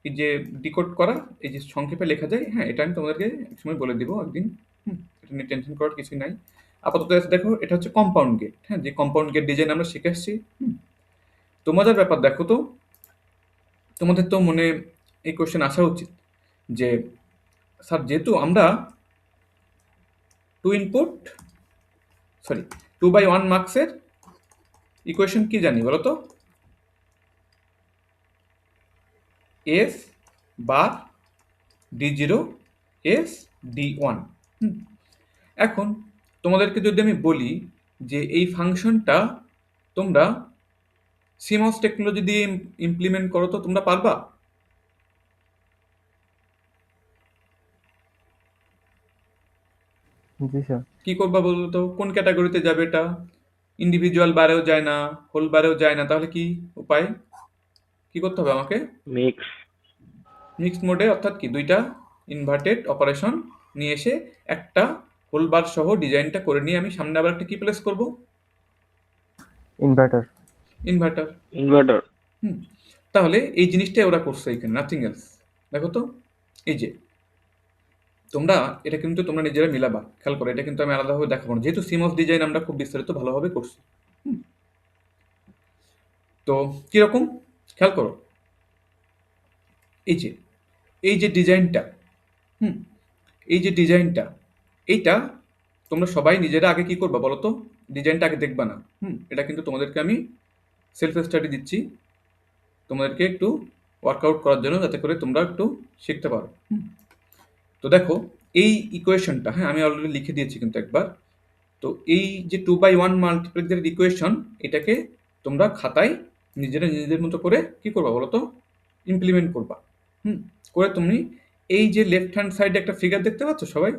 এই যে ডিকোড করা, এই যে সংক্ষেপে লেখা যায়, হ্যাঁ এটা আমি তোমাদেরকে একসময় বলে দিব একদিন। এটা নিয়ে টেনশন করার কিছুই নাই। আপাতত দেখো এটা হচ্ছে কম্পাউন্ড গেট। হ্যাঁ, যে কম্পাউন্ড গেট ডিজাইন আমরা শিখে আসছি। তো মজার ব্যাপার দেখো তো, তোমাদের তো মনে এই কোশ্চেন আসা উচিত যে স্যার যেহেতু আমরা 2/1 মার্কসের ইকুয়েশন কি জানি বলো তো? এস বার D0 এস D1। এখন তোমাদেরকে যদি আমি বলি যে এই ফাংশনটা তোমরা সিমস টেকনোলজি দিয়ে ইমপ্লিমেন্ট করো, তো তোমরা পারবা? জি স্যার। কি করবা বলো তো? কোন ক্যাটাগরিতে যাবে এটা? ইন্ডিভিজুয়াল বারেও যায় না, হোল বারেও যায় না, তাহলে কি উপায়? কি করতে হবে আমাকে? মিক্স। মিক্সড মোডে, অর্থাৎ কি 2টা ইনভার্টেড অপারেশন নিয়ে এসে একটা হোল বার সহ ডিজাইনটা করে নিয়ে আমি সামনে আবার একটা কি প্লেস করব? ইনভার্টার। ইনভার্টার। ইনভার্টার। তাহলে এই জিনিসটাই ওরা করছে এখানে, নাথিং এলস। দেখো তো, এই যে তোমরা এটা কিন্তু তোমরা নিজেরা মিলাবা, খেয়াল করো, এটা কিন্তু আমি আলাদাভাবে দেখাবো না, যেহেতু সিমস ডিজাইন আমরা খুব বিস্তারিত ভালোভাবে করছি। তো কিরকম খেয়াল করো, এই যে এই যে ডিজাইনটা, এই যে ডিজাইনটা, এইটা তোমরা সবাই নিজেরা আগে কি করবা বলো তো? ডিজাইনটা আগে দেখবা না। এটা কিন্তু তোমাদেরকে আমি সেলফ স্টাডি দিচ্ছি, তোমাদেরকে একটু ওয়ার্কআউট করার জন্য, যাতে করে তোমরা একটু শিখতে পারো। তো দেখো এই ইকুয়েশনটা, হ্যাঁ আমি অলরেডি লিখে দিয়েছি কিন্তু একবার। তো এই যে 2/1 মাল্টিপ্লেক্সের ইকুয়েশন, এটাকে তোমরা খাতায় নিজেরা নিজেদের মতো করে কি করবা বলো তো? ইমপ্লিমেন্ট করবা। করে তুমি এই যে লেফট হ্যান্ড সাইডে একটা ফিগার দেখতে পাচ্ছ সবাই?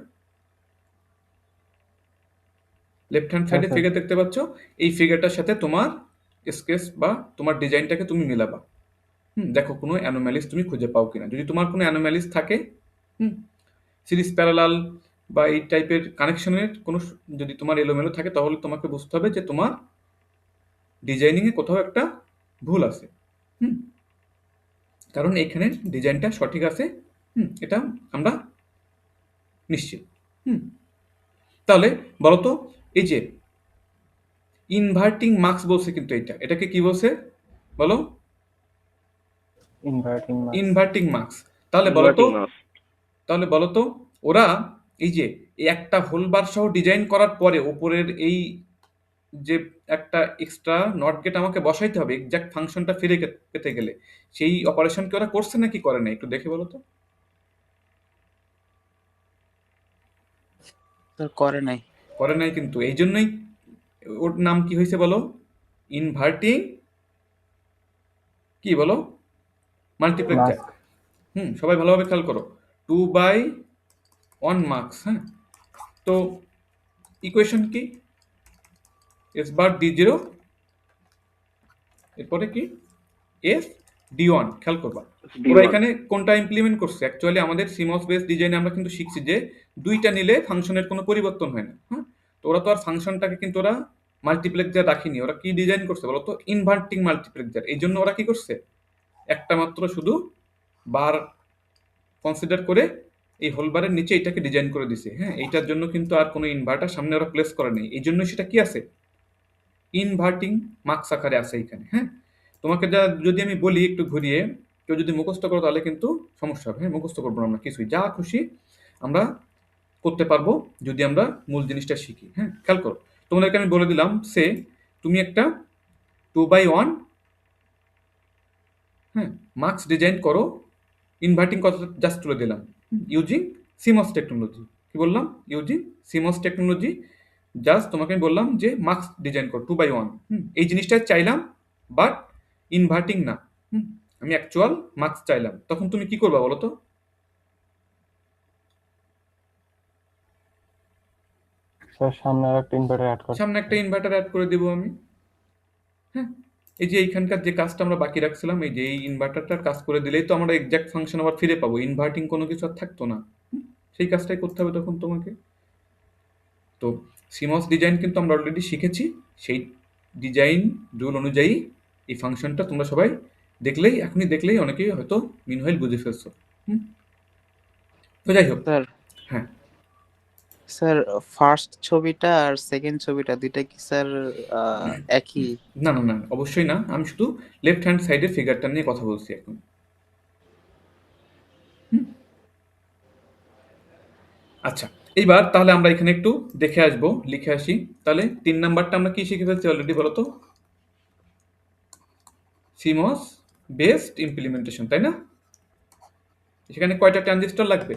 লেফট হ্যান্ড সাইডে স্যার। ফিগার দেখতে পাচ্ছ? এই ফিগারটার সাথে তোমার স্কেচ বা তোমার ডিজাইনটাকে তুমি মিলাবা। দেখো কোনো অ্যানোম্যালিস তুমি খুঁজে পাও কিনা। যদি তোমার কোনো অ্যানোম্যালিস থাকে, সিরিজ প্যারালাল বা এই টাইপের কানেকশনের কোনো যদি তোমার এলোমেলো থাকে, তাহলে তোমাকে বুঝতে হবে যে তোমার ডিজাইনিংয়ে কোথাও একটা ভুল আছে। কারণ এখানে ডিজাইনটা সঠিক আছে, এটা আমরা নিশ্চিত। তাহলে বলতো, এই যে ইনভার্টিং মার্কস বলছে, কিন্তু এটাকে কি বলছে বলো? Inverting marks. Inverting marks. তাহলে বলতো, Inverting mask. ওরা এই যে এই একটা হোল বার সহ ডিজাইন করার পরে ওপরের এই যে একটা এক্সট্রা নট গেট আমাকে বসাইতে হবে এক্সাক্ট ফাংশনটা ফিরে পেতে গেলে, সেই অপারেশন কি ওরা করছে নাকি করে না, একটু দেখে বলো তো। স্যার করে নাই। করে নাই, কিন্তু এই জন্যই ওর নাম কি হয়েছে বলো? ইনভার্টিং কি বলো? মাল্টিপ্লেক্সার। মাস্ক। সবাই ভালোভাবে খেয়াল করো, 2/1 মার্কস। হ্যাঁ, তো ইকুয়েশন কি? এস বার ডি জিরো, এরপরে কি এস ডি ওয়ান। খেয়াল করবা ওরা D1. এখানে কোনটা ইমপ্লিমেন্ট করছে। অ্যাকচুয়ালি আমাদের সিমস বেস ডিজাইনে আমরা কিন্তু শিখছি যে দুইটা নিলে ফাংশনের কোনো পরিবর্তন হয় না। তো ওরা তো আর ফাংশনটাকে কিন্তু ওরা মাল্টিপ্লেক্সার রাখিনি, ওরা কি ডিজাইন করছে বলো তো? Inverting multiplexer. এই জন্য ওরা কি করছে, একটা মাত্র শুধু বার কনসিডার করে এই হোলবারের নিচে এটাকে ডিজাইন করে দিছে। হ্যাঁ, এইটার জন্য কিন্তু আর কোনো ইনভার্টার সামনে ওরা প্লেস করে নেই, এই জন্য সেটা কি আছে, ইনভার্টিং মার্কস আকারে আছে এখানে। হ্যাঁ, তোমাকে যদি আমি বলি একটু ঘুরিয়ে, কেউ যদি মুখস্থ করো তাহলে কিন্তু সমস্যা হবে। হ্যাঁ, মুখস্থ করবো না আমরা কিছুই, যা খুশি আমরা করতে পারবো যদি আমরা মূল জিনিসটা শিখি। হ্যাঁ, খেয়াল করো, তোমাদেরকে আমি বলে দিলাম সে তুমি একটা 2/1 মার্কস ডিজাইন করো, ইনভার্টিং কথা জাস্ট তুলে দিলাম, ইউজিং সিমস টেকনোলজি। কি বললাম? Using seems technology. জাস্ট তোমাকে আমি বললাম যে মার্কস ডিজাইন করো 2/1। এই জিনিসটা চাইলাম, বাট ইনভার্টিং না। আমি অ্যাকচুয়াল মার্কস চাইলাম, তখন তুমি কি করবা বলো তো? স্যার সামনে আর একটা ইনভার্টার অ্যাড করতে সামনে একটা ইনভার্টার অ্যাড করে দেবো আমি। হ্যাঁ, এই যে এইখানকার যে কাজটা আমরা বাকি রাখছিলাম, এই যে এই ইনভার্টারটার কাজ করে দিলেই তো আমরা এক্সাক্ট ফাংশন আবার ফিরে পাবো, ইনভার্টিং কোনো কিছু আর থাকতো না। সেই কাজটাই করতে হবে তখন তোমাকে। তো সিমস ডিজাইন কিন্তু আমরা অলরেডি শিখেছি, সেই ডিজাইন রুল অনুযায়ী এই ফাংশনটা তোমরা সবাই এখনই দেখলেই অনেকেই হয়তো মিনহাইল বুঝে ফেলছো। তো যাই হোক, স্যার হ্যাঁ স্যার ফার্স্ট ছবিটা আর সেকেন্ড ছবিটা দুইটা কি স্যার একই? না না না, অবশ্যই না, আমি শুধু লেফট হ্যান্ড সাইডের ফিগারটা নিয়ে কথা বলছি এখন। আচ্ছা, এইবার তাহলে আমরা এখানে একটু দেখে আসবো, লিখে আসি। তাহলে 3 নাম্বারটা আমরা কি শিখে ফেলছি অলরেডি বলো তো? সিমস বেসড ইমপ্লিমেন্টেশন, তাই না? সেখানে কয়টা ট্রানজিস্টর লাগবে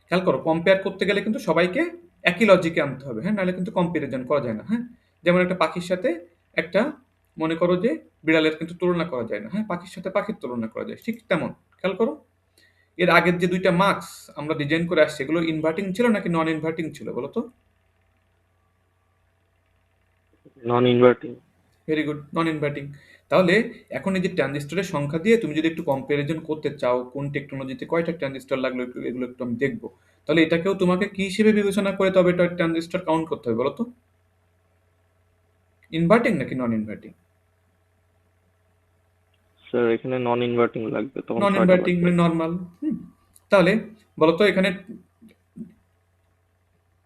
খেয়াল করো। কম্পেয়ার করতে গেলে কিন্তু সবাইকে একই লজিকে আনতে হবে। হ্যাঁ, নাহলে কিন্তু কম্পারিজন করা যায় না। হ্যাঁ, যেমন একটা পাখির সাথে একটা, মনে করো যে বিড়ালের কিন্তু তুলনা করা যায় না। হ্যাঁ, পাখির সাথে পাখির তুলনা করা যায়, ঠিক তেমন খেয়াল করো এর আগের যে দুইটা মার্কস আমরা ডিজাইন করে আসছি, এগুলো ইনভার্টিং ছিল নাকি নন ইনভার্টিং ছিল বলো তো? Non-inverting. ভেরি গুড, নন ইনভার্টিং। তাহলে এখন এই যে ট্রানজিস্টরের সংখ্যা দিয়ে তুমি যদি একটু কম্পারিজন করতে চাও কোন টেকনোলজিতে কয়টা ট্রানজিস্টর লাগলো, এগুলো একটু আমি দেখবো। তাহলে এটাকেও তোমাকে কি হিসেবে বিবেচনা করে তবে এটা ট্রানজিস্টর কাউন্ট করতে হবে বলো তো? ইনভার্টিং নাকি নন ইনভার্টিং? স্যার এখানে non-inverting লাগবে, তখন নন 6টা ইনভার্টিং লাগবে। মানে নর্মাল। তাহলে বলতো এখানে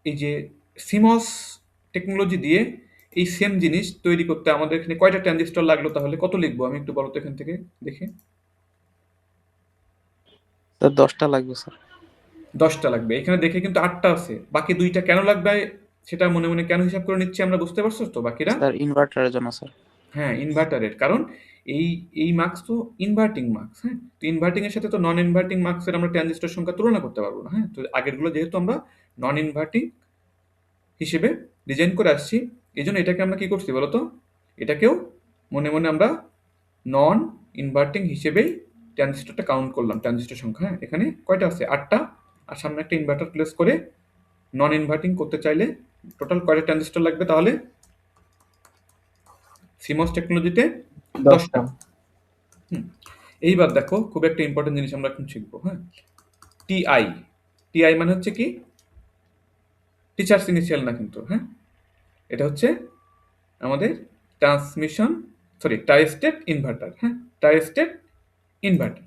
এই যে সিমস টেকনোলজি দিয়ে এই সেম জিনিস তৈরি করতে আমাদের এখানে কয়টা ট্রানজিস্টর লাগলো, তাহলে কত লিখবো আমি একটু বলো তো এখান থেকে দেখে। স্যার 10টা লাগবে স্যার। 10টা লাগবে, এখানে দেখে কিন্তু 8টা আছে, বাকি 2টা কেন লাগবে সেটা মনে মনে কেন হিসাব করে নিচ্ছি আমরা, বুঝতে পারছো তো বাকিরা? স্যার ইনভার্টারের জন্য স্যার। হ্যাঁ, ইনভার্টারের কারণ এই এই মার্কস তো ইনভার্টিং মার্কস। হ্যাঁ, তো ইনভার্টিং এর সাথে তো নন ইনভার্টিং মার্কসের আমরা ট্রানজিস্টর সংখ্যা তুলনা করতে পারবো না। হ্যাঁ, তো আগেরগুলো যেহেতু আমরা নন ইনভার্টিং হিসেবে ডিজাইন করে আসছি, এই জন্য এটাকে আমরা কি করছি বলতো? এটাকেও মনে মনে আমরা নন ইনভার্টিং হিসেবেই ট্রানজিস্টরটা কাউন্ট করলাম, ট্রানজিস্টর সংখ্যা। হ্যাঁ, এখানে কয়টা আছে? 8টা, আর সামনে একটা ইনভার্টার প্লেস করে নন ইনভার্টিং করতে চাইলে টোটাল কয়টা ট্রানজিস্টর লাগবে তাহলে? সিমস টেকনোলজিতে 10টা। 10টা। এইবার দেখো খুব একটা ইম্পর্টেন্ট জিনিস আমরা এখন শিখবো। হ্যাঁ, টিআই। টিআই মানে হচ্ছে কি? টিচার্স ইনিশিয়াল না কিন্তু। হ্যাঁ, এটা হচ্ছে আমাদের ট্রাই স্টেট ইনভার্টার। হ্যাঁ, ট্রাই স্টেট ইনভার্টার।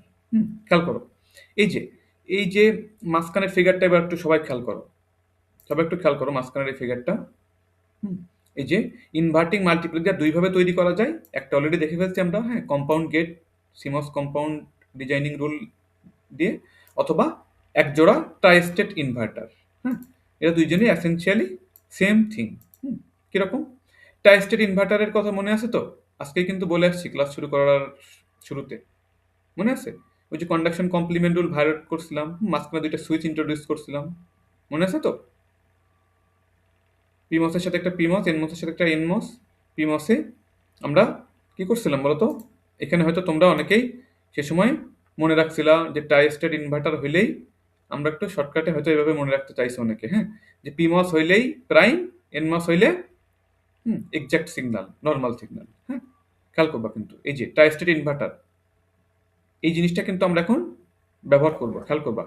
খেয়াল করো, এই যে মাঝখানের ফিগারটা এবার একটু সবাই খেয়াল করো, মাঝখানের এই ফিগারটা। এই যে ইনভার্টিং মাল্টিপ্লেক্সার দুইভাবে তৈরি করা যায়। একটা অলরেডি দেখে ফেলছি আমরা, হ্যাঁ, compound gate seems compound designing rule দিয়ে, অথবা এক জোড়া ট্রাই স্টেট ইনভার্টার। হ্যাঁ, এরা দুইজনই এসেনশিয়ালি সেম থিং। কিরকম? ট্রাই স্টেট ইনভার্টারের কথা মনে আছে তো? আজকে কিন্তু বলে আসছি ক্লাস শুরু করার শুরুতে, মনে আছে? ওই যে কন্ডাকশন কমপ্লিমেন্ট রুল ভায়োলেট করছিলাম, মাঝখানে দুইটা সুইচ ইন্ট্রোডিউস করছিলাম, মনে আছে তো? পিমসের সাথে একটা পিমস, এনমসের সাথে একটা এনমস। পিমসে আমরা কি করছিলাম বলতো? এখানে হয়তো তোমরা অনেকেই সে সময় মনে রাখছিলা যে ট্রাই স্টেট ইনভার্টার হইলেই, আমরা একটু শর্টকাটে হয়তো এভাবে মনে রাখতে চাইছি অনেকে, হ্যাঁ, যে পিমস হইলেই প্রাইম, এনমস হইলে এক্সাক্ট সিগন্যাল, নর্মাল সিগন্যাল। হ্যাঁ, খেয়াল করবা কিন্তু এই যে ট্রাই স্টেট ইনভার্টার, এই জিনিসটা কিন্তু আমরা এখন ব্যবহার করবো, খেয়াল করবা।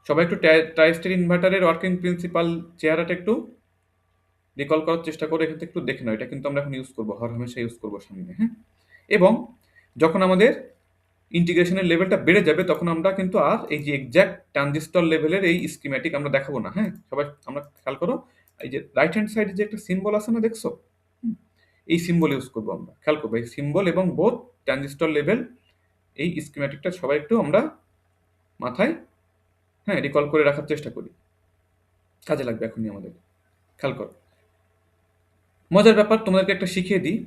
সবাই একটু ট্রাই স্টেট ইনভার্টারের ওয়ার্কিং প্রিন্সিপাল চেহারাটা একটু রিকল করার চেষ্টা করে এখান থেকে একটু দেখে নাও। এটা কিন্তু আমরা এখন ইউজ করবো, হর হামেশা ইউজ করবো সামনে। হ্যাঁ, এবং যখন আমাদের ইন্টিগ্রেশনের লেভেলটা বেড়ে যাবে তখন আমরা কিন্তু আর এই যে এক্সাক্ট ট্রানজিস্টর লেভেলের এই স্কিম্যাটিক আমরা দেখাবো না। হ্যাঁ, সবাই আমরা খেয়াল করো, এই যে রাইট হ্যান্ড সাইডে যে একটা সিম্বল আছে না, দেখছো? এই সিম্বল ইউজ করবো আমরা, খেয়াল করবো এই সিম্বল এবং বোথ ট্রানজিস্টর লেভেল, এই স্কিম্যাটিকটা সবাই একটু আমরা মাথায়, হ্যাঁ, রিকল করে রাখার চেষ্টা করি, কাজে লাগবে এখনই আমাদের। খেয়াল করো, মজার ব্যাপার তোমাদেরকে একটা শিখিয়ে দিই।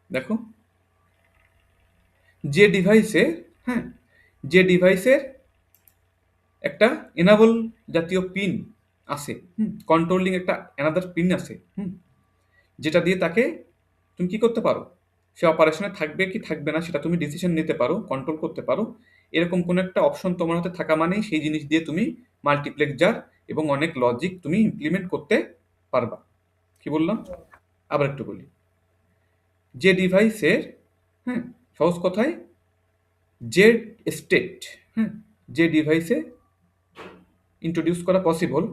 দেখো, যে ডিভাইসের একটা এনাবল জাতীয় পিন আছে, কন্ট্রোলিং একটা অ্যানাদার পিন আছে, যেটা দিয়ে তাকে তুমি কি করতে পারো, সে অপারেশনে থাকবে কি থাকবে না সেটা তুমি ডিসিশন নিতে পারো, কন্ট্রোল করতে পারো। এরকম কোনো একটা অপশন তোমার হাতে থাকা মানেই সেই জিনিস দিয়ে তুমি মাল্টিপ্লেক্সার এবং অনেক লজিক তুমি ইমপ্লিমেন্ট করতে পারবা। কি বললাম? আবার একটু বলি, যে ডিভাইসের, হ্যাঁ, সহজ কথায় যে স্টেট, হ্যাঁ, যে ডিভাইসে ইন্ট্রোডিউস করা পসিবল,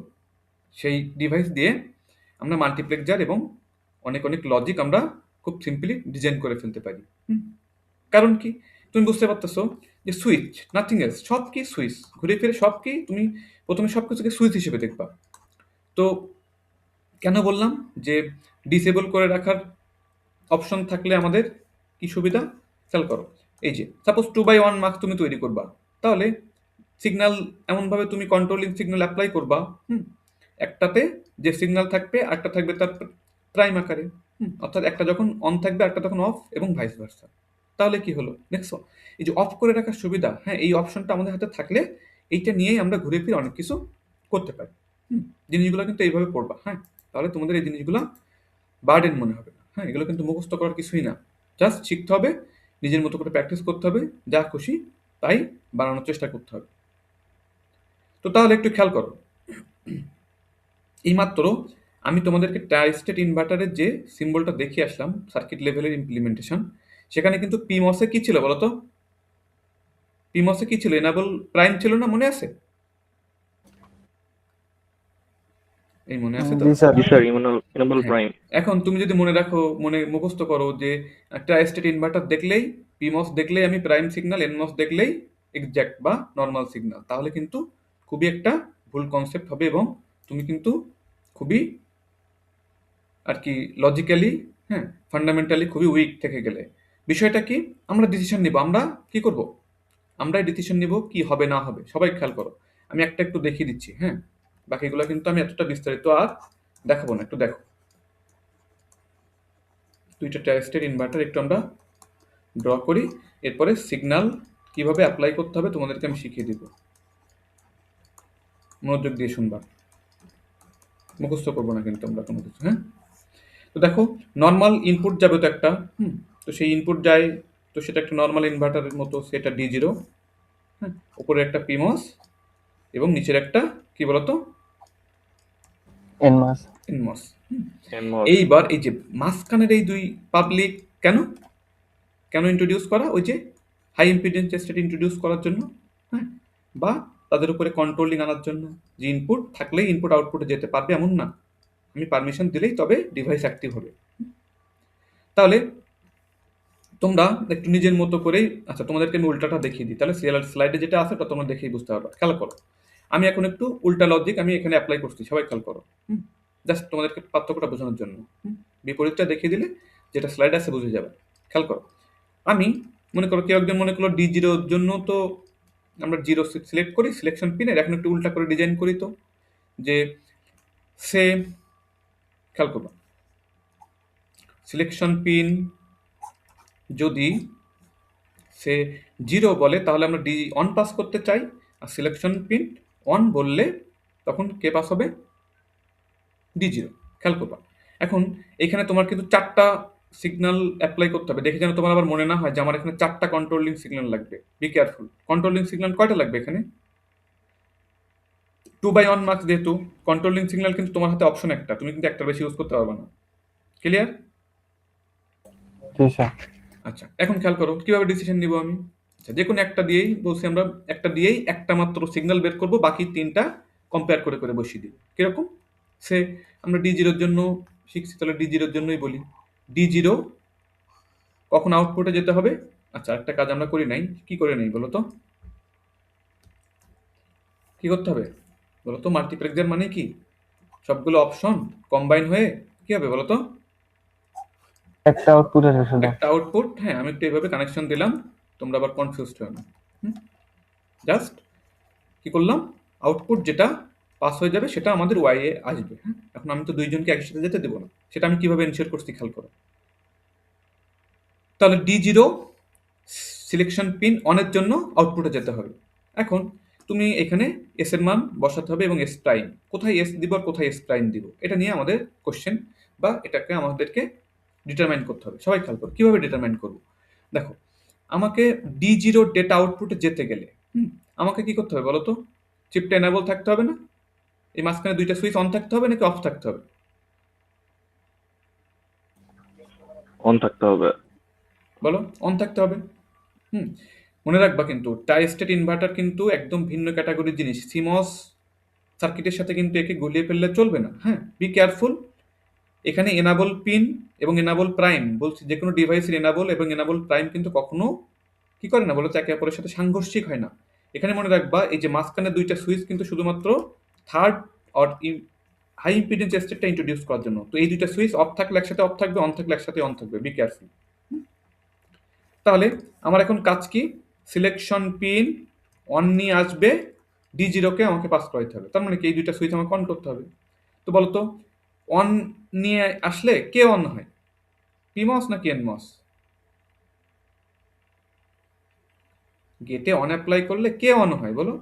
সেই ডিভাইস দিয়ে আমরা মাল্টিপ্লেক্সার এবং অনেক অনেক লজিক আমরা খুব সিম্পলি ডিজাইন করে ফেলতে পারি। কারণ কি? তুমি বুঝতে পারতেছো যে সুইচ, নাথিং এলস, সব কি সুইচ, ঘুরে ফিরে সব কি তুমি প্রথমে সব কিছুকে সুইচ হিসেবে দেখবা। তো কেন বললাম যে ডিসেবল করে রাখার অপশন থাকলে আমাদের কি সুবিধা? খেয়াল করো, এই যে সাপোজ 2/1 মার্কস তুমি তৈরি করবা, তাহলে সিগন্যাল এমনভাবে তুমি কন্ট্রোলিং সিগন্যাল অ্যাপ্লাই করবা, একটাতে যে সিগন্যাল থাকবে একটা থাকবে তার প্রাইম আকারে, অর্থাৎ একটা যখন অন থাকবে একটা তখন অফ, এবং ভাইস ভার্সা। তাহলে কি হলো দেখছো? এই যে অফ করে রাখার সুবিধা, হ্যাঁ, এই অপশনটা আমাদের হাতে থাকলে এইটা নিয়েই আমরা ঘুরে ফিরে অনেক কিছু করতে পারি। জিনিসগুলো কিন্তু এইভাবে পড়বা, হ্যাঁ, তাহলে তোমাদের এই জিনিসগুলো বার্ডেন মনে হবে না। হ্যাঁ, এগুলো কিন্তু মুখস্থ করার কিছুই না, জাস্ট শিখতে হবে, নিজের মতো করে প্র্যাকটিস করতে হবে, যা খুশি তাই বানানোর চেষ্টা করতে হবে। তো তাহলে একটু খেয়াল করো, এইমাত্র আমি তোমাদেরকে ট্রাই স্টেট ইনভার্টারের যে সিম্বলটা দেখিয়ে আসলাম, সার্কিট লেভেলের ইমপ্লিমেন্টেশন, সেখানে কিন্তু পিমসে কি ছিল বলতো? পিমসে কি ছিল? এনাবল প্রাইম ছিল না, মনে আছে? এই মনে আছে তো? জি স্যার। জি স্যার, এনেবল হ্যাঁ। প্রাইম। এখন তুমি যদি মনে রাখো, মনে মুখস্থ করো যে ট্রাই স্টেট ইনভার্টার দেখলেই, পিমস দেখলেই আমি প্রাইম সিগন্যাল, এনমস দেখলেই এক্সাক্ট বা নর্মাল সিগন্যাল, তাহলে কিন্তু খুবই একটা ভুল কনসেপ্ট হবে এবং তুমি কিন্তু খুবই আর কি লজিক্যালি, হ্যাঁ, ফান্ডামেন্টালি খুবই উইক থেকে গেলে। বিষয়টা কি? আমরা ডিসিশন নিব, আমরা কি করব? আমরাই ডিসিশন নিব কি হবে না হবে। সবাই খেয়াল করো, আমি একটা একটু দেখিয়ে দিচ্ছি, হ্যাঁ, বাকিগুলো কিন্তু আমি এতটা বিস্তারিত আর দেখাবো না। একটু দেখো, দুইটা ট্রাই ইনভার্টার একটু আমরা ড্র করি, এরপরে সিগন্যাল কিভাবে অ্যাপ্লাই করতে হবে তোমাদেরকে আমি শিখিয়ে দিব। মনোযোগ দিয়ে শুনবা, মুখস্থ করবো না কিন্তু আমরা কোনো কিছু। হ্যাঁ, তো দেখো, নর্মাল ইনপুট যাবে তো একটা, তো সেই ইনপুট যায়, তো সেটা একটা নর্মাল ইনভার্টারের মতো, সেটা D0, হ্যাঁ, উপরে একটা পিমস এবং নিচের একটা কি বলতো? এনমাস। এনমস। এনমস। এইবার এই যে মাঝখানের এই দুই পাবলিক, কেন? কেন ইন্ট্রোডিউস করা? ওই যে হাই ইম্পিডেন্স টেস্টেড ইন্ট্রোডিউস করার জন্য, হ্যাঁ, বা তাদের উপরে কন্ট্রোলিং আনার জন্য, যে ইনপুট থাকলেই ইনপুট আউটপুটে যেতে পারবে এমন না, আমি পারমিশন দিলেই তবে ডিভাইস অ্যাক্টিভ হবে। তাহলে তোমরা একটু নিজের মতো করেই, আচ্ছা তোমাদেরকে আমি উল্টাটা দেখিয়ে দিই, তাহলে স্লাইডে যেটা আছে ওটা তোমরা দেখেই বুঝতে পারবে। খেয়াল করো, আমি এখন একটু উল্টা লজিক আমি এখানে অ্যাপ্লাই করছি, সবাই খেয়াল করো, জাস্ট তোমাদেরকে পার্থক্যটা বোঝানোর জন্য। বিপরীতটা দেখিয়ে দিলে যেটা স্লাইড আছে বুঝে যাবে। খেয়াল করো, আমি মনে করো কেউ একজন মনে করলো D0 জন্য তো আমরা 0 সিলেক্ট করি সিলেকশন পিনের, এখন একটু উল্টা করে ডিজাইন করি, তো যে সে খেয়াল করবো সিলেকশন পিন যদি সে 0 বলে তাহলে আমরা ডি অন পাস করতে চাই, আর সিলেকশন পিন অন বললে তখন কে পাস হবে? D0। খেয়াল করবা, এখন এখানে তোমার কিন্তু 4টা সিগন্যাল অ্যাপ্লাই করতে হবে, দেখে যেন তোমার আবার মনে না হয় যে আমার এখানে 4টা কন্ট্রোলিং সিগন্যাল লাগবে। বি কেয়ারফুল, কন্ট্রোলিং সিগন্যাল কয়টা লাগবে এখানে? 2/1 মার্কস, যেহেতু কন্ট্রোলিং সিগন্যাল কিন্তু তোমার হাতে অপশন একটা, তুমি কিন্তু একটা বেশি ইউজ করতে পারবে না। ক্লিয়ার? জি স্যার। আচ্ছা, এখন খেয়াল করো কিভাবে ডিসিশন নিব আমি। আচ্ছা, যে কোনো একটা দিয়েই বলছি, আমরা একটা দিয়েই একটা মাত্র সিগন্যাল বের করব, বাকি 3টা কম্পেয়ার করে করে বসিয়ে দিব। কিরকম? সে আমরা D0 জন্য শিখছি, তাহলে D0 জন্যই বলি। D0 কখন আউটপুটে যেতে হবে? আচ্ছা, একটা কাজ আমরা করি নাই, কি করে নেই বলো তো? কি করতে হবে বলো তো? মাল্টিপ্লেক্সার মানে কি? সবগুলো অপশন কম্বাইন হয়ে কি হবে বলো তো? একটা আউটপুট আছে শুধু। একটা আউটপুট। হ্যাঁ, আমি একটু এইভাবে কানেকশন দিলাম, তোমরা আবার কনফিউজড হয় না। জাস্ট কি করলাম, আউটপুট যেটা পাস হয়ে যাবে সেটা আমাদের ওয়াই এ আসবে। হ্যাঁ, এখন আমি তো দুইজনকে একই সাথে যেতে দেবো না, সেটা আমি কিভাবে এনশিওর করছি খেয়াল করো। তাহলে D0 সিলেকশন পিন অনের জন্য আউটপুটে যেতে হবে। এখন তুমি এখানে এস এর মান বসাতে হবে এবং এস প্রাইম, কোথায় এস দিব আর কোথায় এস প্রাইম দিব, এটা নিয়ে আমাদের কোশ্চেন, বা এটাকে আমাদেরকে ডিটারমাইন করতে হবে। সবাই খেয়াল করো কিভাবে ডিটারমাইন করবো। দেখো, আমাকে D0 ডেটা আউটপুটে যেতে গেলে আমাকে কি করতে হবে বলো তো? চিপটা এনাবল থাকতে হবে না? এই মাঝখানে দুইটা সুইচ অন থাকতে হবে নাকি অফ থাকতে হবে? অন থাকতে হবে। বলো, অন থাকতে হবে। মনে রাখবা কিন্তু ট্রাই স্টেট ইনভার্টার কিন্তু একদম ভিন্ন ক্যাটাগরির জিনিস। সিমস সার্কিটের সাথে কিন্তু একে গুলিয়ে ফেললে চলবে না। হ্যাঁ, বি কেয়ারফুল। এখানে এনাবল পিন এবং এনাবল প্রাইম বলছি, যে কোনো ডিভাইসের এনাবল এবং এনাবল প্রাইম কিন্তু কখনো কি করে না বলো তো? একে অপরের সাথে সাংঘর্ষিক হয় না। এখানে মনে রাখবা এই যে মাঝখানে দুইটা সুইচ কিন্তু শুধুমাত্র থার্ড অর হাই ইম্পিডেন্স স্টেটটা ইন্ট্রোডিউস করার জন্য। তো এই দুইটা সুইচ অফ থাকলে একসাথে অফ থাকবে, অন থাকলে একসাথে অন থাকবে। Be careful. তাহলে আমার এখন কাজ কি? সিলেকশন পিন অন নিয়ে আসবে, D0 কে আমাকে পাস করাইতে হবে। তার মানে কি এই দুইটা সুইচ আমাকে অন করতে হবে। তো বলতো, অন নিয়ে আসলে কে অন হয়? পিমস নাকি এনমস? গেটে অন অ্যাপ্লাই করলে কে অন হয় বলো?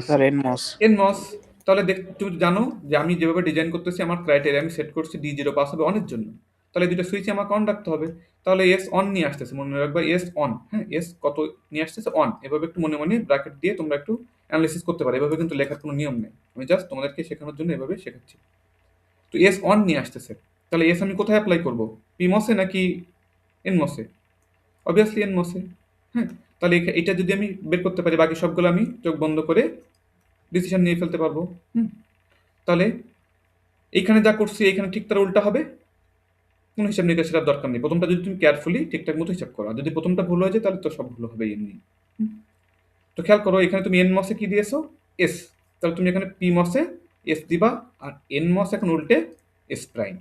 Sir NMOS. এনমস। তাহলে তুমি জানো যে আমি যেভাবে ডিজাইন করতেছি, আমার ক্রাইটেরিয়া আমি সেট করছি D0 পাস হবে অনের জন্য। তাহলে দুটো সুইচ আমাকে অন রাখতে হবে। তাহলে এস অন নিয়ে আসতেছে, মনে রাখবা এস অন। হ্যাঁ, এস কত নিয়ে আসতেছে? অন। এভাবে একটু মনে মনে ব্র্যাকেট দিয়ে তোমরা একটু অ্যানালিসিস করতে পারো। এভাবে কিন্তু লেখার কোনো নিয়ম নেই, আমি জাস্ট তোমাদেরকে শেখানোর জন্য এভাবে শেখাচ্ছি। তো এস অন নিয়ে আসতেছে, তাহলে এস আমি কোথায় অ্যাপ্লাই করবো? পিমসে নাকি এনমসে? অবভিয়াসলি এনমসে। হ্যাঁ, তাহলে এটা যদি আমি বের করতে পারি, বাকি সবগুলো আমি চোখ বন্ধ করে ডিসিশন নিয়ে ফেলতে পারবো। তাহলে এইখানে যা করছি এইখানে ঠিক তার উল্টা হবে, কোনো হিসাব নিকাশ সেটার দরকার নেই। প্রথমটা যদি তুমি কেয়ারফুলি ঠিকঠাক মতো হিসাব করো, আর যদি প্রথমটা ভুল হয়ে যায় তাহলে তো সব ভুল হবে এমনি। তো খেয়াল করো, এখানে তুমি এন মসে কি দিয়েছো? এস। তাহলে তুমি এখানে পি মসে এস দিবা, আর এন মস এখন উল্টে এস প্রাইম।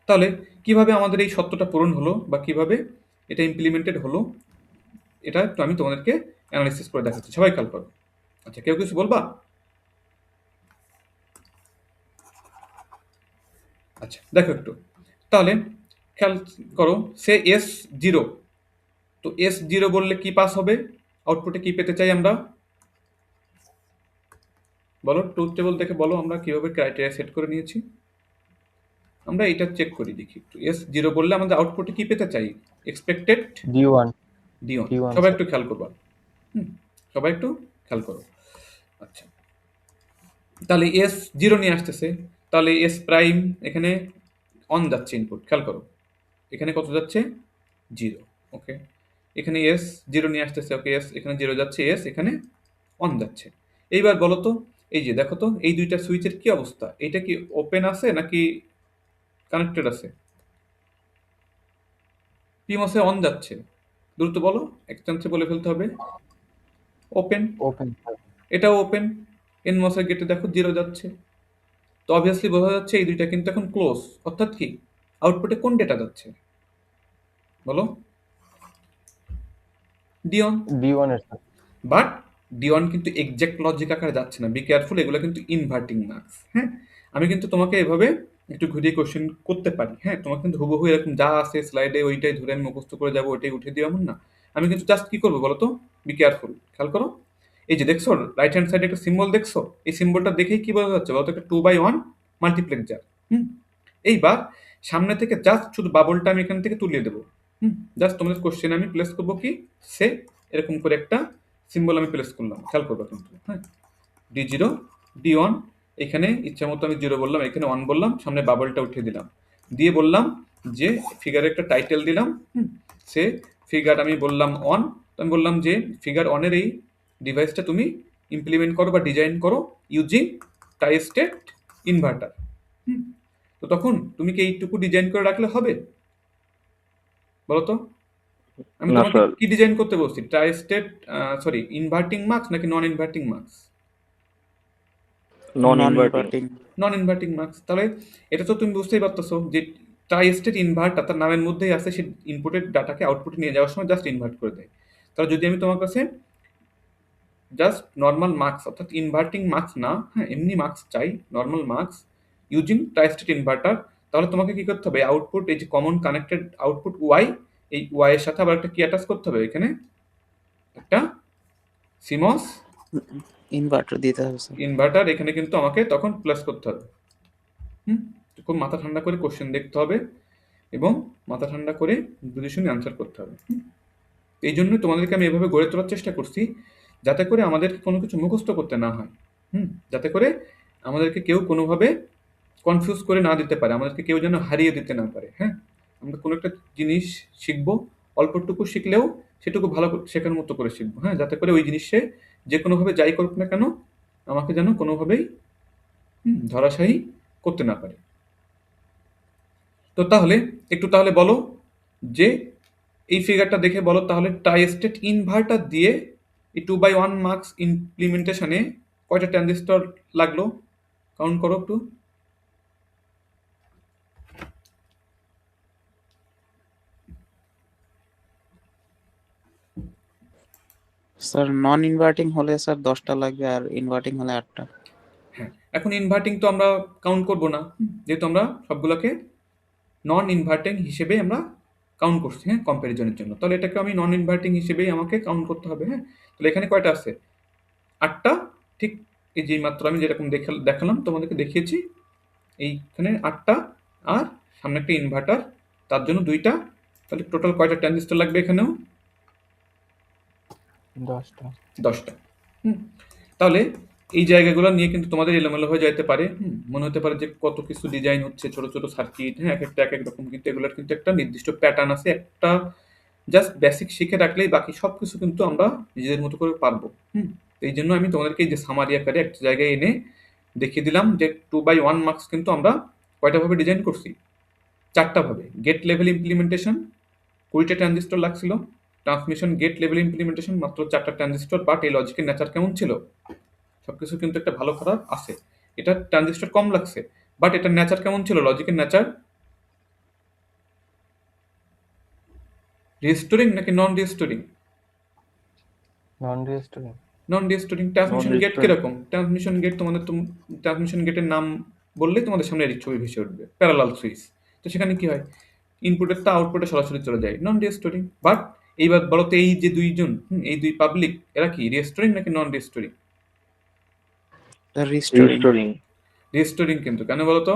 তাহলে কিভাবে আমাদের এই সত্যটা পূরণ হলো বা কিভাবে এটা ইমপ্লিমেন্টেড হলো, এটা একটু আমি তোমাদেরকে অ্যানালিসিস করে দেখাচ্ছি। সবাই খেয়াল করো। আচ্ছা, কেউ কিছু বলবা? আচ্ছা, দেখো একটু তাহলে খেয়াল করো, সে S0। তো S0 বললে কি পাস হবে? আউটপুটে কি পেতে চাই আমরা? বলো, ট্রুথ টেবল দেখে বলো আমরা কিভাবে ক্রাইটেরিয়া সেট করে নিয়েছি। আমরা এটা চেক করি দেখি একটু। S0 বললে আমাদের আউটপুটে কি পেতে চাই? Expected D1 D1। D1 সবাই একটু খেয়াল করবা। সবাই একটু খেয়াল করো। আচ্ছা, তাহলে S0 নিয়ে আসতেছে, তাহলে এস প্রাইম এখানে অন যাচ্ছে ইনপুট, খেয়াল করো এখানে কত যাচ্ছে 0। ওকে, এখানে এস 0 নিয়ে আসতেছে। ওকে, এস এখানে 0 যাচ্ছে, এস এখানে অন যাচ্ছে। এইবার বলো তো, এই যে দেখো তো এই দুইটা সুইচের কি অবস্থা, এটা কি ওপেন আছে নাকি কানেক্টেড আছে? পিমসে অন যাচ্ছে, দ্রুত বলো, এক চান্সে বলে ফেলতে হবে। ওপেন, ওপেন এটাও ওপেন। এনমসের গেটে দেখো 0 যাচ্ছে, তো অবভিয়াসলি বোঝা যাচ্ছে এই দুইটা কিন্তু এখন ক্লোজ। অর্থাৎ কি আউটপুটে কোন ডেটা যাচ্ছে বলো? ডিঅন। D1 এর স্যার। বাট ডিওয়ান কিন্তু এক্সাক্ট লজিক আকারে যাচ্ছে না, বি কেয়ারফুল, এগুলো কিন্তু ইনভার্টিং মার্কস। হ্যাঁ, আমি কিন্তু তোমাকে এভাবে একটু ঘুরিয়ে কোশ্চেন করতে পারি। হ্যাঁ, তোমাকে কিন্তু হুবহু এরকম যা আছে স্লাইডে ওইটাই ধরে আমি মুখস্থ করে যাবো, ওইটাই উঠে দিও এমন না। আমি কিন্তু জাস্ট কি করবো বলো তো, বি কেয়ারফুল, খেয়াল করো। এই যে দেখছো রাইট হ্যান্ড সাইডে একটা সিম্বল দেখছো, এই সিম্বলটা দেখেই কি বোঝা যাচ্ছে বলতো? একটা 2/1 মাল্টিপ্লেক্সার। এইবার সামনে থেকে জাস্ট শুধু বাবলটা আমি এখান থেকে তুলিয়ে দেবো। জাস্ট তোমাদের কোশ্চেন আমি প্লেস করবো কি, সে এরকম করে একটা সিম্বল আমি প্লেস করলাম, খেয়াল করবো কিন্তু। হ্যাঁ, D0 D1, এখানে ইচ্ছা মতো আমি 0 বললাম, এখানে 1 বললাম, সামনে বাবলটা উঠিয়ে দিলাম, দিয়ে বললাম যে ফিগারে একটা টাইটেল দিলাম। সে ফিগার আমি বললাম অন, আমি বললাম যে ফিগার অনের এই ডিভাইসটা তুমি ইমপ্লিমেন্ট করো বা ডিজাইন করো ইউজিং টাই স্টেট ইনভার্টার। তো তখন তুমি কি এইটুকু ডিজাইন করে রাখলে হবে বলো তো? আমি না তোমাকে স্যার, কি ডিজাইন করতে বলছি, try state sorry inverting marks নাকি নন ইনভার্টিং মার্কস? নন নন ইনভার্টিং। ইনভার্টিং। নন ইনভার্টিং মার্কস। তাহলে এটা তো তুমি বুঝতেই পারতেছো যে ট্রাই স্টেট ইনভার্টার তার নামের মধ্যেই আছে, সে ইনপুটের ডাটাকে আউটপুটে নিয়ে যাওয়ার সময় জাস্ট ইনভার্ট করে দেয়। তাহলে যদি আমি তোমার কাছে জাস্ট নর্মাল মার্কস অর্থাৎ ইনভার্টিং মার্কস না, হ্যাঁ এমনি মার্কস চাই, normal marks using try state inverter, তাহলে তোমাকে কি করতে হবে, আউটপুট এই যে কমন কানেক্টেড আউটপুট ওয়াই, এই ওয়াই এর সাথে আবার একটা কি অ্যাটাচ করতে হবে, এখানে একটা সিমস ইনভার্টার দিতে হবে স্যার। ইনভার্টার এখানে কিন্তু আমাকে তখন প্লাস করতে হবে। খুব মাথা ঠান্ডা করে কোশ্চেন দেখতে হবে এবং মাথা ঠান্ডা করে বুঝে শুনে আনসার করতে হবে। এই জন্যই তোমাদেরকে আমি এভাবে গড়ে তোলার চেষ্টা করছি, যাতে করে আমাদেরকে কোনো কিছু মুখস্থ করতে না হয়। যাতে করে আমাদেরকে কেউ কোনোভাবে কনফিউজ করে না দিতে পারে, আমাদেরকে কেউ যেন হারিয়ে দিতে না পারে। হ্যাঁ, আমরা কোনো একটা জিনিস শিখবো, অল্পটুকু শিখলেও সেটুকু ভালো শেখার মতো করে শিখবো। হ্যাঁ, যাতে করে ওই জিনিসে যে কোনোভাবে যাই করুক না কেন আমাকে যেন কোনোভাবেই ধরাশায়ী করতে না পারে। তো তাহলে একটু তাহলে বলো যে এই ফিগারটা দেখে বলো তাহলে ট্রাই স্টেট ইনভার্টার দিয়ে এই 2/1 মার্কস ইমপ্লিমেন্টেশনে কয়টা ট্রানজিস্টর লাগলো, কাউন্ট করো একটু। স্যার নন ইনভার্টিং হলে স্যার 10টা লাগবে আর ইনভার্টিং হলে 8টা। হ্যাঁ, এখন ইনভার্টিং তো আমরা কাউন্ট করব না, যেহেতু আমরা সবগুলোকে নন ইনভার্টিং হিসেবে আমরা কাউন্ট করছি। হ্যাঁ, কম্প্যারিজনের জন্য, তাহলে এটাকে আমি নন ইনভার্টিং হিসেবেই আমাকে কাউন্ট করতে হবে। হ্যাঁ, তাহলে এখানে কয়টা আছে, 8টা। ঠিক এই যে মাত্র আমি যেরকম দেখালাম তোমাদেরকে দেখিয়েছি, এইখানে 8টা, আর সামনে একটা ইনভার্টার, তার জন্য 2টা। তাহলে টোটাল কয়টা ট্রানজিস্টর লাগবে এখানেও? 10টা। 10টা। তাহলে এই জায়গাগুলো নিয়ে কিন্তু তোমাদের এলোমেলো হয়ে যেতে পারে। মনে হতে পারে যে কত কিছু ডিজাইন হচ্ছে, ছোট ছোট সার্কিট, হ্যাঁ এক একটা এক এক রকম, কিন্তু এগুলোর কিন্তু একটা নির্দিষ্ট প্যাটার্ন আছে। একটা জাস্ট বেসিক শিখে রাখলেই বাকি সব কিছু কিন্তু আমরা নিজেদের মতো করে পারবো। এই জন্য আমি তোমাদেরকে এই যে সামারি আকারে একটা জায়গায় এনে দেখিয়ে দিলাম যে 2/1 মার্কস কিন্তু আমরা কয়টা ভাবে ডিজাইন করছি, 4টা ভাবে। গেট লেভেল ইমপ্লিমেন্টেশন 20টা ট্রানজিস্টর লাগছিল, ট্রান্সমিশন গেট লেভেল ইমপ্লিমেন্টেশন মাত্র 4টা ট্রানজিস্টর। বাট এই লজিকের নেচার কেমন ছিল, সবকিছু কিন্তু একটা ভালো খারাপ আছে। এটা ট্রানজিস্টর কম লাগছে, বাট এটার নেচার কেমন ছিল, লজিকের নেচার রিস্টোরিং নাকি non restoring? Non registering. Non restoring. Transmission gate Non-restoring। কিরকম, ট্রান্সমিশন গেট তোমাদের ট্রান্সমিশন গেটের নাম বললেই তোমাদের সামনে এর ছবি ভেসে উঠবে, প্যারালাল সুইচ। তো সেখানে কি হয়, ইনপুটের তা আউটপুটে সরাসরি চলে যায়, নন রিস্টোরিং। বাট এইবার বলো তো এই যে দুইজন, এই দুই পাবলিক, এরা কি রিস্টোরিং নাকি non restoring? Restoring. Restoring. Restoring. কিন্তু কেন বলো তো?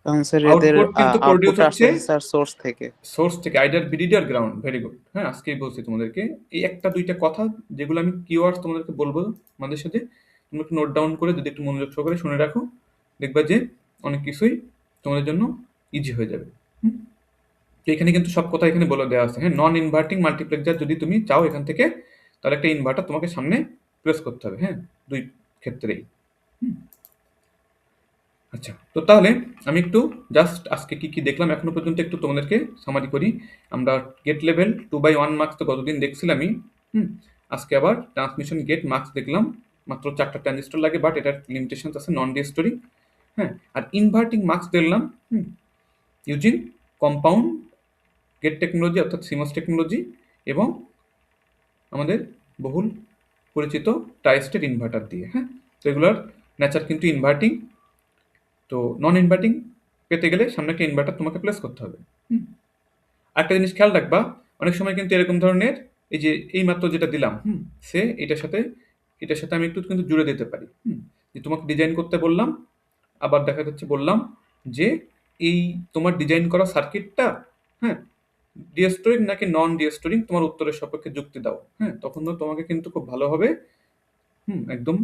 কারণ স্যার এদের আউটপুট কিন্তু প্রডিউস আউটপুট হচ্ছে আসছে স্যার সোর্স থেকে। সোর্স থেকে, আইডার ভিডিডি আর গ্রাউন্ড। Very good. হ্যাঁ, আজকেই বলছি তোমাদেরকে এই একটা দুইটা কথা যেগুলো আমি কিওয়ার্ডস তোমাদেরকে বলবো আমাদের সাথে, তোমরা একটু নোট ডাউন করে যদি একটু মনোযোগ সহকারে শুনে রাখো, দেখবা যে অনেক কিছুই তোমাদের জন্য ইজি হয়ে যাবে। তো এখানে কিন্তু সব কথা এখানে বলে দেওয়া আছে। হ্যাঁ, নন ইনভার্টিং মাল্টিপ্লেক্সার যদি তুমি চাও এখান থেকে, তাহলে একটা ইনভার্টার তোমাকে সামনে প্রেস করতে হবে। হ্যাঁ, দুই ক্ষেত্রেই। আচ্ছা, তো তাহলে আমি একটু জাস্ট আজকে কি কি দেখলাম এখনো পর্যন্ত একটু তোমাদেরকে সামারি করি। আমরা গেট লেভেল 2/1 মার্কস তো গতদিন দেখছিলামই। আজকে আবার ট্রান্সমিশন গেট মার্কস দেখলাম। মাত্র 4টা ট্রানজিস্টর লাগে, বাট এটার লিমিটেশন আছে নন ডিস্টোরিং। হ্যাঁ, আর ইনভার্টিং মার্কস দেখলাম ইউজিং কম্পাউন্ড গেট টেকনোলজি অর্থাৎ সিমস টেকনোলজি এবং আমাদের বহুল পরিচিত ট্রাইস্টেড ইনভার্টার দিয়ে। হ্যাঁ, তো এগুলোর নেচার কিন্তু ইনভার্টিং। তো নন ইনভার্টিং পেতে গেলে সামনে একটা ইনভার্টার তোমাকে প্লেস করতে হবে। একটা জিনিস খেয়াল রাখবা, অনেক সময় কিন্তু এরকম ধরনের এই যে এই মাত্র যেটা দিলাম সে এটার সাথে আমি একটু কিন্তু জুড়ে দিতে পারি। যে তোমাকে ডিজাইন করতে বললাম, আবার দেখা যাচ্ছে বললাম যে এই তোমার ডিজাইন করা সার্কিটটা হ্যাঁ ডিএস্টোরিং নাকি নন ডিএস্টোরিং তোমার উত্তরের সপক্ষে যুক্তি দাও। হ্যাঁ, তখন তো তোমাকে কিন্তু খুব ভালোভাবে একদম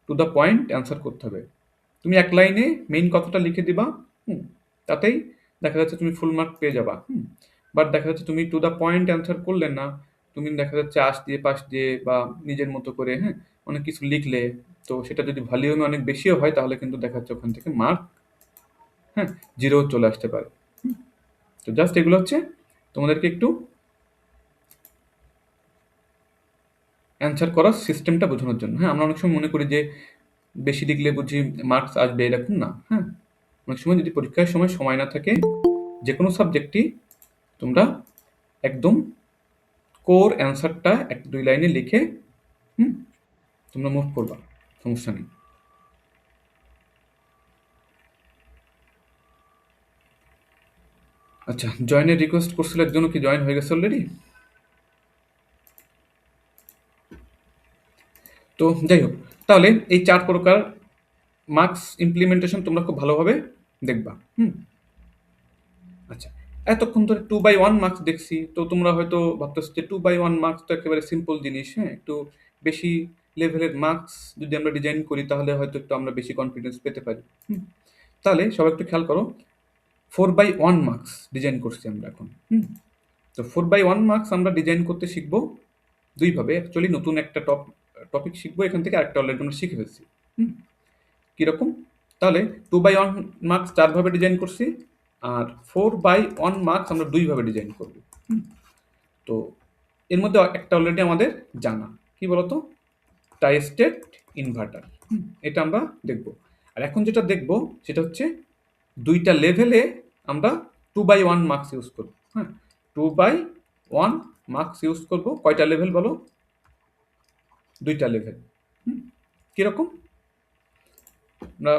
টু দ্য পয়েন্ট অ্যান্সার করতে হবে। তুমি এক লাইনে মেইন কথাটা লিখে দিবা, তাতেই দেখা যাচ্ছে তুমি ফুল মার্ক পেয়ে যাবা। বাট দেখা যাচ্ছে তুমি টু দ্য পয়েন্ট অ্যান্সার করলে না, তুমি দেখা যাচ্ছে আশ দিয়ে পাশ দিয়ে বা নিজের মতো করে অনেক কিছু লিখলে, তো সেটা যদি ভলিউমে অনেক বেশিও হয় তাহলে কিন্তু দেখা যাচ্ছে ওখান থেকে মার্ক 0 চলে আসতে পারে। তো জাস্ট এগুলো হচ্ছে তোমাদেরকে একটু অ্যান্সার করার সিস্টেমটা বোঝানোর জন্য। হ্যাঁ, আমরা অনেক সময় মনে করি যে বেশি লিখলে বুঝি মার্কস আসবে, এরকম না। হ্যাঁ, অনেক সময় যদি পরীক্ষার সময় না থাকে, যে কোনো সাবজেক্টই তোমরা একদম কোর অ্যান্সারটা 1-2 লাইনে লিখে তোমরা মুভ করবা, সমস্যা নেই। আচ্ছা, জয়েনের রিকোয়েস্ট করছিল একজনও, কি জয়েন হয়ে গেছে অলরেডি? তো যাই হোক, তাহলে এই 4 প্রকার মার্কস ইমপ্লিমেন্টেশন তোমরা খুব ভালোভাবে দেখবা। আচ্ছা, এতক্ষণ ধরে 2/1 মার্কস দেখছি, তো তোমরা হয়তো ভাবতেছো যে 2/1 মার্কস তো একেবারে সিম্পল জিনিস। হ্যাঁ, একটু বেশি লেভেলের মার্কস যদি আমরা ডিজাইন করি তাহলে হয়তো একটু আমরা বেশি কনফিডেন্স পেতে পারি। তাহলে সবাই একটু খেয়াল করো, 4/1 মার্কস ডিজাইন করছি আমরা এখন। তো 4/1 মার্কস আমরা ডিজাইন করতে শিখবো দুইভাবে। অ্যাকচুয়ালি নতুন একটা টপিক শিখবো এখান থেকে, আরেকটা অলরেডি আমরা শিখে ফেলছি। কীরকম? তাহলে 2/1 মার্কস 4 ভাবে ডিজাইন করছি, আর 4/1 মার্কস আমরা 2 ভাবে ডিজাইন করব। তো এর মধ্যে একটা অলরেডি আমাদের জানা, কি বলতো, ট্রাইস্টেড ইনভার্টার। এটা আমরা দেখব। আর এখন যেটা দেখব সেটা হচ্ছে 2টা লেভেলে আমরা 2/1 মার্কস ইউজ করব। 2/1 মার্কস ইউজ করব। কয়টা লেভেল বলো? 2টা লেভেল। কিরকম? আমরা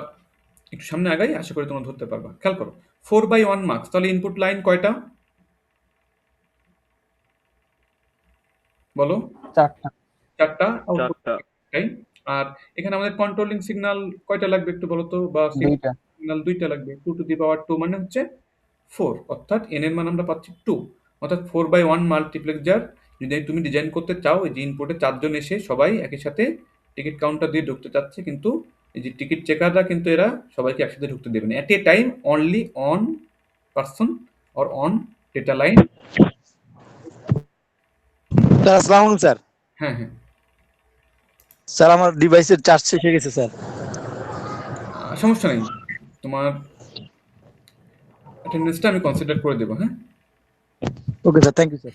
একটু সামনে আগাই, আশা করি তোমরা ধরতে পারবা। খেয়াল করো, 4/1 মার্কস, তাহলে ইনপুট লাইন কয়টা বলো? 4টা আউটপুট লাইন। আর এখানে আমাদের কন্ট্রোলিং সিগন্যাল কয়টা লাগবে একটু বলো তো? বা সিগন্যাল 2টা লাগবে। 2 টু দি পাওয়ার 2 মানে হচ্ছে 4, অর্থাৎ n এর মান আমরা পাচ্ছি 2। অর্থাৎ 4/1 মাল্টিপ্লেক্সার যদি তুমি ডিজাইন করতে চাও, এই যে ইনপুটে 4 জন এসে সবাই একই সাথে টিকিট কাউন্টার দিয়ে ঢুকতে চাচ্ছে, কিন্তু এই যে টিকিট চেকাররা কিন্তু এরা সবাইকে একসাথে ঢুকতে দেবে না। At a time only one person or one data line. Sir আসসালামু আলাইকুম স্যার। হ্যাঁ, স্যার আমার ডিভাইসের চার্জ শেষ হয়ে গেছে স্যার। সমস্যা নেই, তোমার অ্যাটেন্ডেন্সটা আমি কনসিডার করে দেবো। হ্যাঁ, okay sir, thank you sir.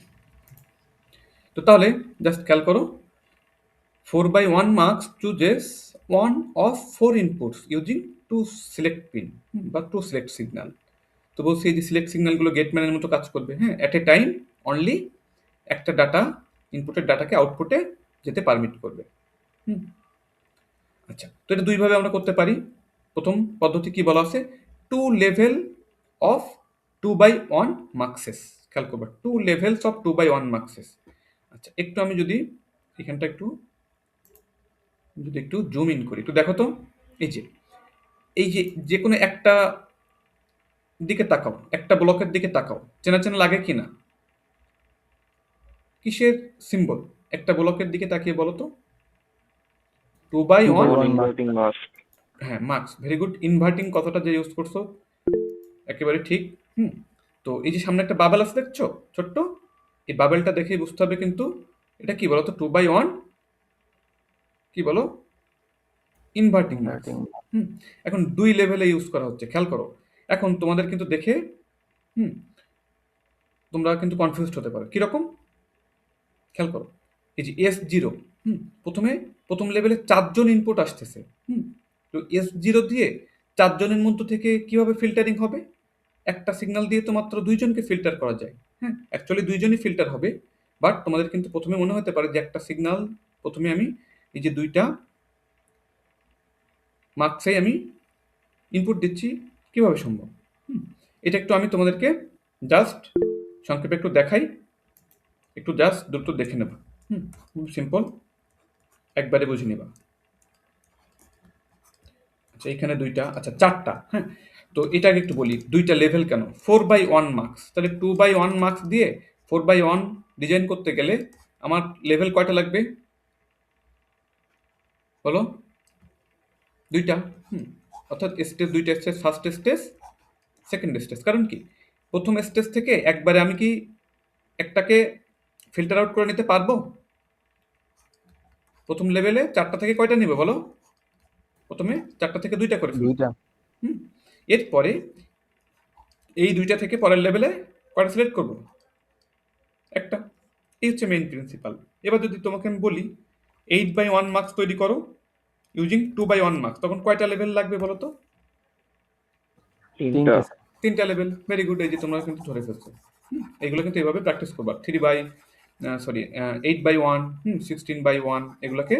তো তাহলে জাস্ট খেয়াল করো, 4/1 marks chooses one of 4 inputs using 2 select pin বা 2 select signal। তো বলছি এই যে সিলেক্ট সিগন্যালগুলো গেটম্যানের মতো কাজ করবে। হ্যাঁ, অ্যাট এ টাইম অনলি একটা ডাটা, ইনপুটের ডাটাকে আউটপুটে যেতে পারমিট করবে। আচ্ছা, তো এটা দুইভাবে আমরা করতে পারি। প্রথম পদ্ধতি কি বলা আছে? 2 লেভেল অফ 2/1 মার্কসেস। খেয়াল করবে, 2 লেভেলস অফ 2/1 মার্কসেস। আচ্ছা, একটু আমি যদি এখানটা একটু জুম ইন করি, একটু দেখো তো, এই যে যে কোনো একটা দিকে তাকাও, একটা ব্লকের দিকে তাকাও, চেনা চেনা লাগে কি না? কিসের সিম্বল? একটা ব্লকের দিকে তাকিয়ে বলো তো। 2 by 2 by 1 1 ইনভার্টিং মাস্ক। হ্যাঁ মার্কস, ভেরি গুড। ইনভার্টিং কথাটা যে ইউজ করছো একেবারে ঠিক। তো এই যে সামনে একটা বাবেল আছে দেখছো ছোট্ট, এই বাবেলটা দেখেই বুঝতে হবে কিন্তু এটা কি বলো তো, 2 by 1 কি বলো, ইনভার্টিং মার্কস। ইনভার্টিং এখন দুই লেভেলে ইউজ করা হচ্ছে, খেয়াল করো। এখন তোমাদের কিন্তু দেখে হুম তোমরা কিন্তু কনফিউজড হতে পারো কিরকম, খেয়াল করো। এই যে S0, প্রথম লেভেলে 4জন ইনপুট আসতেছে। তো S0 দিয়ে 4জনের মধ্য থেকে কিভাবে ফিল্টারিং হবে? একটা সিগন্যাল দিয়ে তো মাত্র 2জনকে ফিল্টার করা যায়। অ্যাকচুয়ালি 2জনই ফিল্টার হবে, বাট তোমাদের কিন্তু প্রথমে মনে হতে পারে যে একটা সিগন্যাল প্রথমে আমি এই যে 2টা মার্কসে আমি ইনপুট দিচ্ছি, কিভাবে সম্ভব? এটা একটু আমি তোমাদেরকে জাস্ট সংক্ষেপে একটু দেখাই, একটু জাস্ট দুটো দেখে নেবা। খুব সিম্পল, একবারে বুঝে নেবা। আচ্ছা এখানে 2টা, আচ্ছা 4টা। তো এটা আগে একটু বলি 2টা লেভেল কেন। 4 by 1 মার্কস, তাহলে 2 by 1 মার্কস দিয়ে 4 by 1 ডিজাইন করতে গেলে আমার লেভেল কয়টা লাগবে বলো? 2টা। অর্থাৎ স্টেজ 2টা stage, first stage, second stage. কারণ কি, প্রথম স্টেজ থেকে একবারে আমি কি একটাকে ফিল্টার আউট করে নিতে পারবো? প্রথম লেভেলে 4টা থেকে কয়টা নেবে বলো? প্রথমে 4টা থেকে 2টা করে ফেলবো। 2টা এরপরে এই 2টা থেকে পরের লেভেলে কয়টা সিলেক্ট করবো? একটা। এই হচ্ছে মেইন প্রিন্সিপাল। এবার যদি তোমাকে আমি বলি 8 by 1 মার্কস তৈরি করো ইউজিং 2 by 1 মার্কস, তখন কয়টা লেভেল লাগবে বলো তো? 3টা। 3টা লেভেল। ভেরি গুড, এই যে তোমরা কিন্তু ধরে ফেলছো। এগুলো কিন্তু এইভাবে প্র্যাকটিস করবা। 8 by 1, 16 by 1, এগুলোকে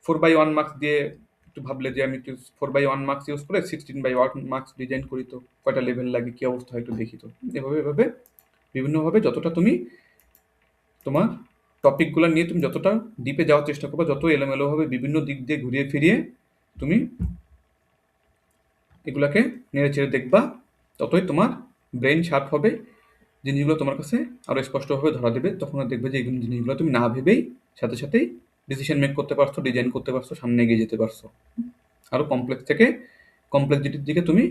4 by 1 মার্কস দিয়ে একটু ভাবলে যে আমি একটু 4 by 1 মার্কস ইউজ করে 16 by 1 মার্কস ডিজাইন করি, তো কয়টা লেভেল লাগে, কি অবস্থা হয় একটু দেখি। তো এভাবে বিভিন্নভাবে যতটা তুমি তোমার টপিকগুলো নিয়ে তুমি যতটা ডিপে যাওয়ার চেষ্টা করবে, যত এলোমেলোভাবে বিভিন্ন দিক দিয়ে ঘুরিয়ে ফিরিয়ে তুমি এগুলাকে নেড়ে চেড়ে দেখবা, ততই তোমার ব্রেন শার্প হবে, জিনিসগুলো তোমার কাছে আরও স্পষ্টভাবে ধরা দেবে। তখন আর দেখবে যে এই জিনিসগুলো তুমি না ভেবেই সাথে সাথেই ডিসিশন মেক করতে পারছো, ডিজাইন করতে পারছো, সামনে এগিয়ে যেতে পারছো। আরও কমপ্লেক্স থেকে কমপ্লেক্সিটির দিকে তুমি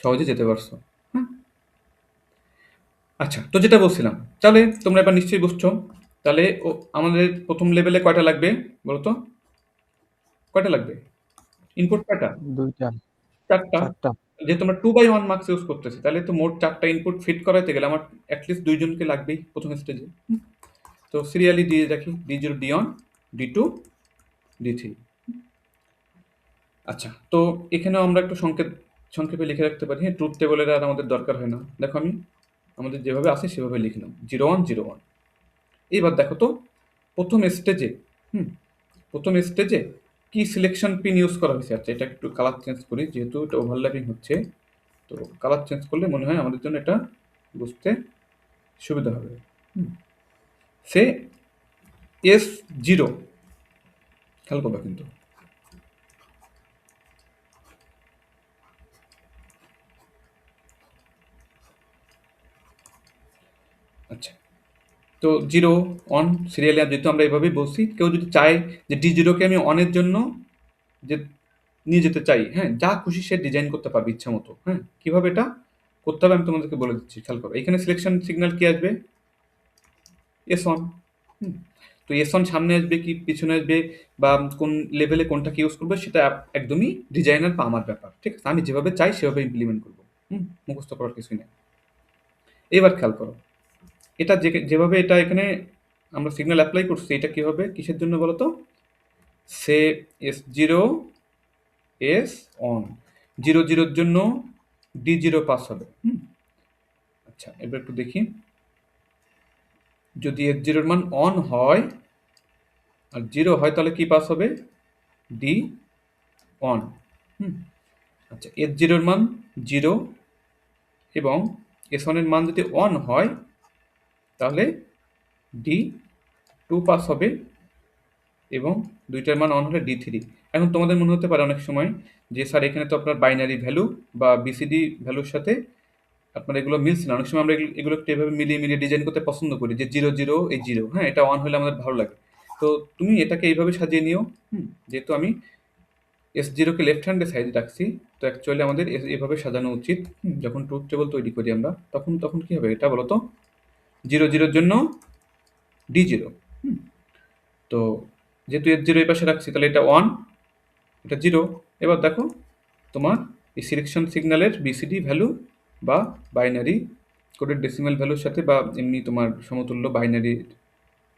সহজে যেতে পারছো। আচ্ছা, তো যেটা বলছিলাম, তাহলে তোমরা এবার নিশ্চয়ই বুঝছো। তাহলে আমাদের প্রথম লেভেলে কয়টা লাগবে বলো তো? কয়টা লাগবে? ইনপুট কয়টা? 2টা 4টা। 4টা যেহেতু আমরা 2 by 1 মার্কস ইউজ করতেছি, তাহলে তো মোট 4টা ইনপুট ফিট করাইতে গেলে আমার অ্যাটলিস্ট 2জনকে লাগবেই প্রথম স্টেজে। তো সিরিয়ালি দিয়ে রাখি D0, D1, D2, D3। আচ্ছা, তো এখানেও আমরা একটু সংক্ষেপে লিখে রাখতে পারি। ট্রুথ টেবলের আর আমাদের দরকার হয় না। দেখো আমি আমাদের যেভাবে আছে সেভাবে লিখলাম 0 1 0 1। এইবার দেখো তো প্রথম স্টেজে কি সিলেকশন পিন ইউজ করা হয়েছে। আচ্ছা এটা একটু কালার চেঞ্জ করি, যেহেতু এটা ওভারল্যাপিং হচ্ছে, তো কালার চেঞ্জ করলে মনে হয় আমাদের জন্য এটা বুঝতে সুবিধা হবে। সে S0, খেয়াল করবা কিন্তু। আচ্ছা, তো 0 1 সিরিয়ালি, যেহেতু আমরা এভাবেই বলছি, কেউ যদি চায় যে D0কে আমি অনের জন্য যে নিয়ে যেতে চাই, যা খুশি সে ডিজাইন করতে পারবে ইচ্ছা মতো। কিভাবে এটা করতে হবে আমি তোমাদেরকে বলে দিচ্ছি, খেয়াল করো। এখানে সিলেকশন সিগন্যাল কি আসবে? S1। তো S1 সামনে আসবে কি পিছনে আসবে, বা কোন লেভেলে কোনটাকে ইউজ করবে, সেটা একদমই ডিজাইনার বা আমার ব্যাপার। ঠিক আছে, আমি যেভাবে চাই সেভাবে ইমপ্লিমেন্ট করবো। মুখস্থ করার কিছুই নেই। এবার খেয়াল করো, এটা যেভাবে এটা এখানে আমরা সিগন্যাল অ্যাপ্লাই করছি, এটা কি হবে, কিসের জন্য বলো তো? সে S0 S অন, 0 0 জন্য D0 পাস হবে। আচ্ছা এবার একটু দেখি, যদি S0 এর মান অন হয় আর 0 হয় তাহলে কি পাস হবে? D on. আচ্ছা S0 এর মান 0 এবং S1 এর মান যদি অন হয় তাহলে D2 পাস হবে, এবং দুইটার মান অন হলে D3। এখন তোমাদের মনে হতে পারে অনেক সময় যে স্যার এখানে তো আপনার বাইনারি ভ্যালু বা BCD ভ্যালুর সাথে আপনার এগুলো মিলছে না। অনেক সময় আমরা এগুলো একটু এভাবে মিলিয়ে ডিজাইন করতে পছন্দ করি, যে 0 0 এই 0, এটা অন হলে আমাদের ভালো লাগে। তো তো তুমি এটাকে এইভাবে সাজিয়ে নিও। যেহেতু আমি S0 কে লেফট হ্যান্ডের সাইডে রাখছি, তো অ্যাকচুয়ালি আমাদের এভাবে সাজানো উচিত। যখন ট্রুথ টেবল তৈরি করি আমরা, তখন কি হবে এটা বলো তো? 0 0 এর জন্য D0। তো যেহেতু S0 এই পাশে রাখছি, তাহলে এটা 1, এটা 0। এবার দেখো তোমার এই সিলেকশন সিগন্যালের BCD ভ্যালু বা বাইনারি কোডের ডেসিমাল ভ্যালুর সাথে বা এমনি তোমার সমতুল্য বাইনারি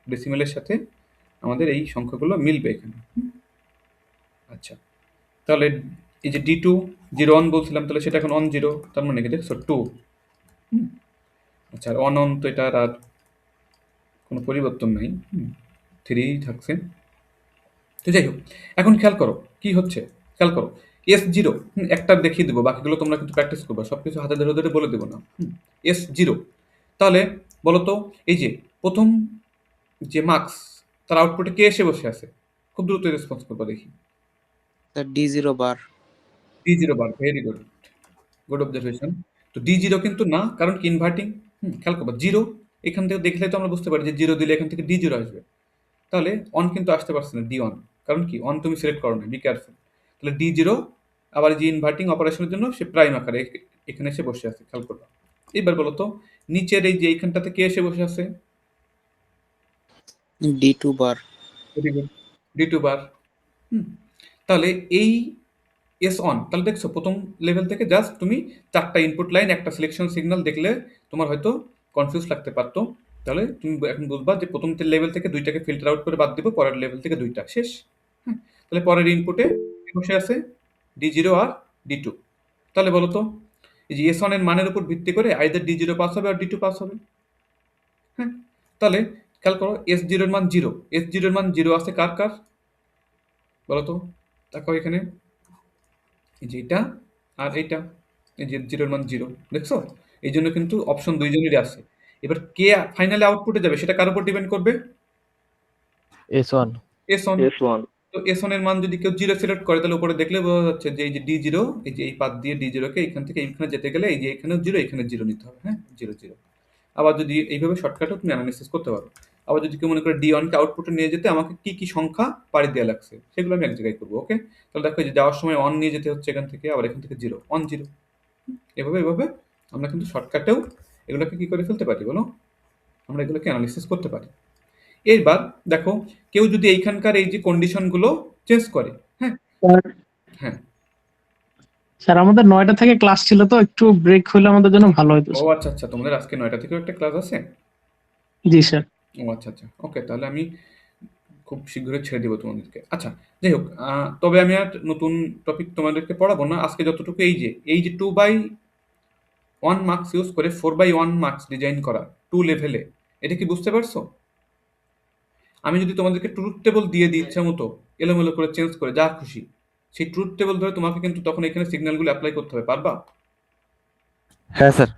ডেসিমালের সাথে আমাদের এই সংখ্যাগুলো মিলবে এখানে। আচ্ছা, তাহলে এই যে D2 0 1 বলছিলাম, তাহলে সেটা এখন অন 0, তার মানে কি দেখছো 2। আচ্ছা, আর অন তো এটা আর কোনো পরিবর্তন নাই, 3 থাকছে। তো যাই হোক, এখন খেয়াল করো কি হচ্ছে, খেয়াল করো S0 একটা দেখিয়ে দেবো, বাকিগুলো তোমরা কিন্তু প্র্যাকটিস করবে, সব কিছু হাতে ধরে ধরে বলে দেবো না। S0 তাহলে বলো তো, এই যে প্রথম যে মার্কস, তার আউটপুটে কে এসে বসে আছে? খুব দ্রুত রেসপন্স করবো দেখি। স্যার D0 বার। D0 বার, ভেরি গুড, গুড অবজারভেশন। তো D0 কিন্তু না, কারণ কি ইনভার্টিং। খেয়াল করবো 0 এখান থেকে দেখলে তো আমরা বুঝতে পারি যে 0 দিলে এখান থেকে D0 আসবে। তাহলে অন কিন্তু আসতে পারছে না, D1, কারণ কি অন তুমি সিলেক্ট করো না, বি কেয়ারফুল। তাহলে D0 আবার যে ইনভার্টিং অপারেশনের জন্য সে প্রাইম আকারে এখানে এসে বসে আছে, খেয়াল করবা। এবার বলো তো নিচের এই যে এইখানটাতে কে এসে বসে আছে? D2 বার। ভেরি গুড, D2 বার। তাহলে এই এস অন, তাহলে দেখছো প্রথম লেভেল থেকে জাস্ট তুমি 4টা ইনপুট লাইন, একটা সিলেকশন সিগন্যাল দেখলে তোমার হয়তো কনফিউজ লাগতে পারতো। তাহলে তুমি এখন বুঝবা যে প্রথম লেভেল থেকে 2টাকে ফিল্টার আউট করে বাদ দিব, পরের লেভেল থেকে 2টা শেষ। তাহলে পরের ইনপুটে বসে আছে D0 আর D2। তাহলে বলো তো এই যে এস অন এর মানের উপর ভিত্তি করে আইদার D0 পাস হবে আর D2 পাস হবে। হ্যাঁ, তাহলে খেয়াল করো S0 এর মান 0, S0 এর মান 0 আছে কার কার বলো তো? দেখো এখানে এই যে এটা আর এইটা, এই যে 0 এর মান 0, দেখছো? এই জন্য কিন্তু অপশন দুইজনেরই আছে। এবার কে ফাইনালি আউটপুটে যাবে সেটা কার উপর ডিপেন্ড করবে? S1 S1। S1 তো S1 এর মান যদি কেউ 0 সিলেক্ট করে, তাহলে উপরে দেখলে বোঝা যাচ্ছে যে এই যে D0, এই যে এই পাত দিয়ে D0 কে এখান থেকে এইখানে যেতে গেলে এই যে এখানেও 0, এখানে 0 নিতে হবে। হ্যাঁ, 0 0। আবার যদি এইভাবে শর্টকাটও তুমি অ্যানালিসিস করতে পারো। আবার যদি কেউ মনে করে D1 কে আউটপুটে নিয়ে যেতে আমাকে কি কি সংখ্যা পাড়ি দেওয়া লাগছে, সেগুলো আমি এক জায়গায় করবো। ওকে, তাহলে দেখো এই যে যাওয়ার সময় 1 নিয়ে যেতে হচ্ছে এখান থেকে, আবার এখান থেকে 0 1 0। এভাবে আমরা কিন্তু শর্টকাটেও এগুলোকে কি করে ফেলতে পারি বলো? আমরা এগুলোকে অ্যানালিসিস করতে পারি। এইবার দেখো কেউ যদি এইখানকার এই যে কন্ডিশনগুলো চেঞ্জ করে, হ্যাঁ হ্যাঁ, স্যার আমাদের 9টা থেকে ক্লাস ছিল, তো একটু ব্রেক হলে আমাদের জন্য ভালো হতো। ও আচ্ছা আচ্ছা, তোমাদের আজকে 9টা থেকেও একটা ক্লাস আছে? জি স্যার। ও আচ্ছা আচ্ছা, ওকে, তাহলে আমি খুব শীঘ্রই ছেড়ে দিব তোমাদেরকে। আচ্ছা, যাই হোক, তবে আমি আর নতুন টপিক তোমাদেরকে পড়াবো না আজকে। যতটুকু এই যে 2/1 মার্কস ইউজ করে 4/1 মার্কস ডিজাইন করা 2 লেভেলে, এটা কি বুঝতে পারছো? আমি যদি তোমাদেরকে ট্রুথ টেবল দিয়ে দিই ইচ্ছা মতো এলোমেলো করে চেঞ্জ করে যা খুশি, সেই ট্রুথ টেবল ধরে তোমাকে কিন্তু তখন এখানে সিগন্যালগুলো অ্যাপ্লাই করতে হবে, পারবা? হ্যাঁ স্যার।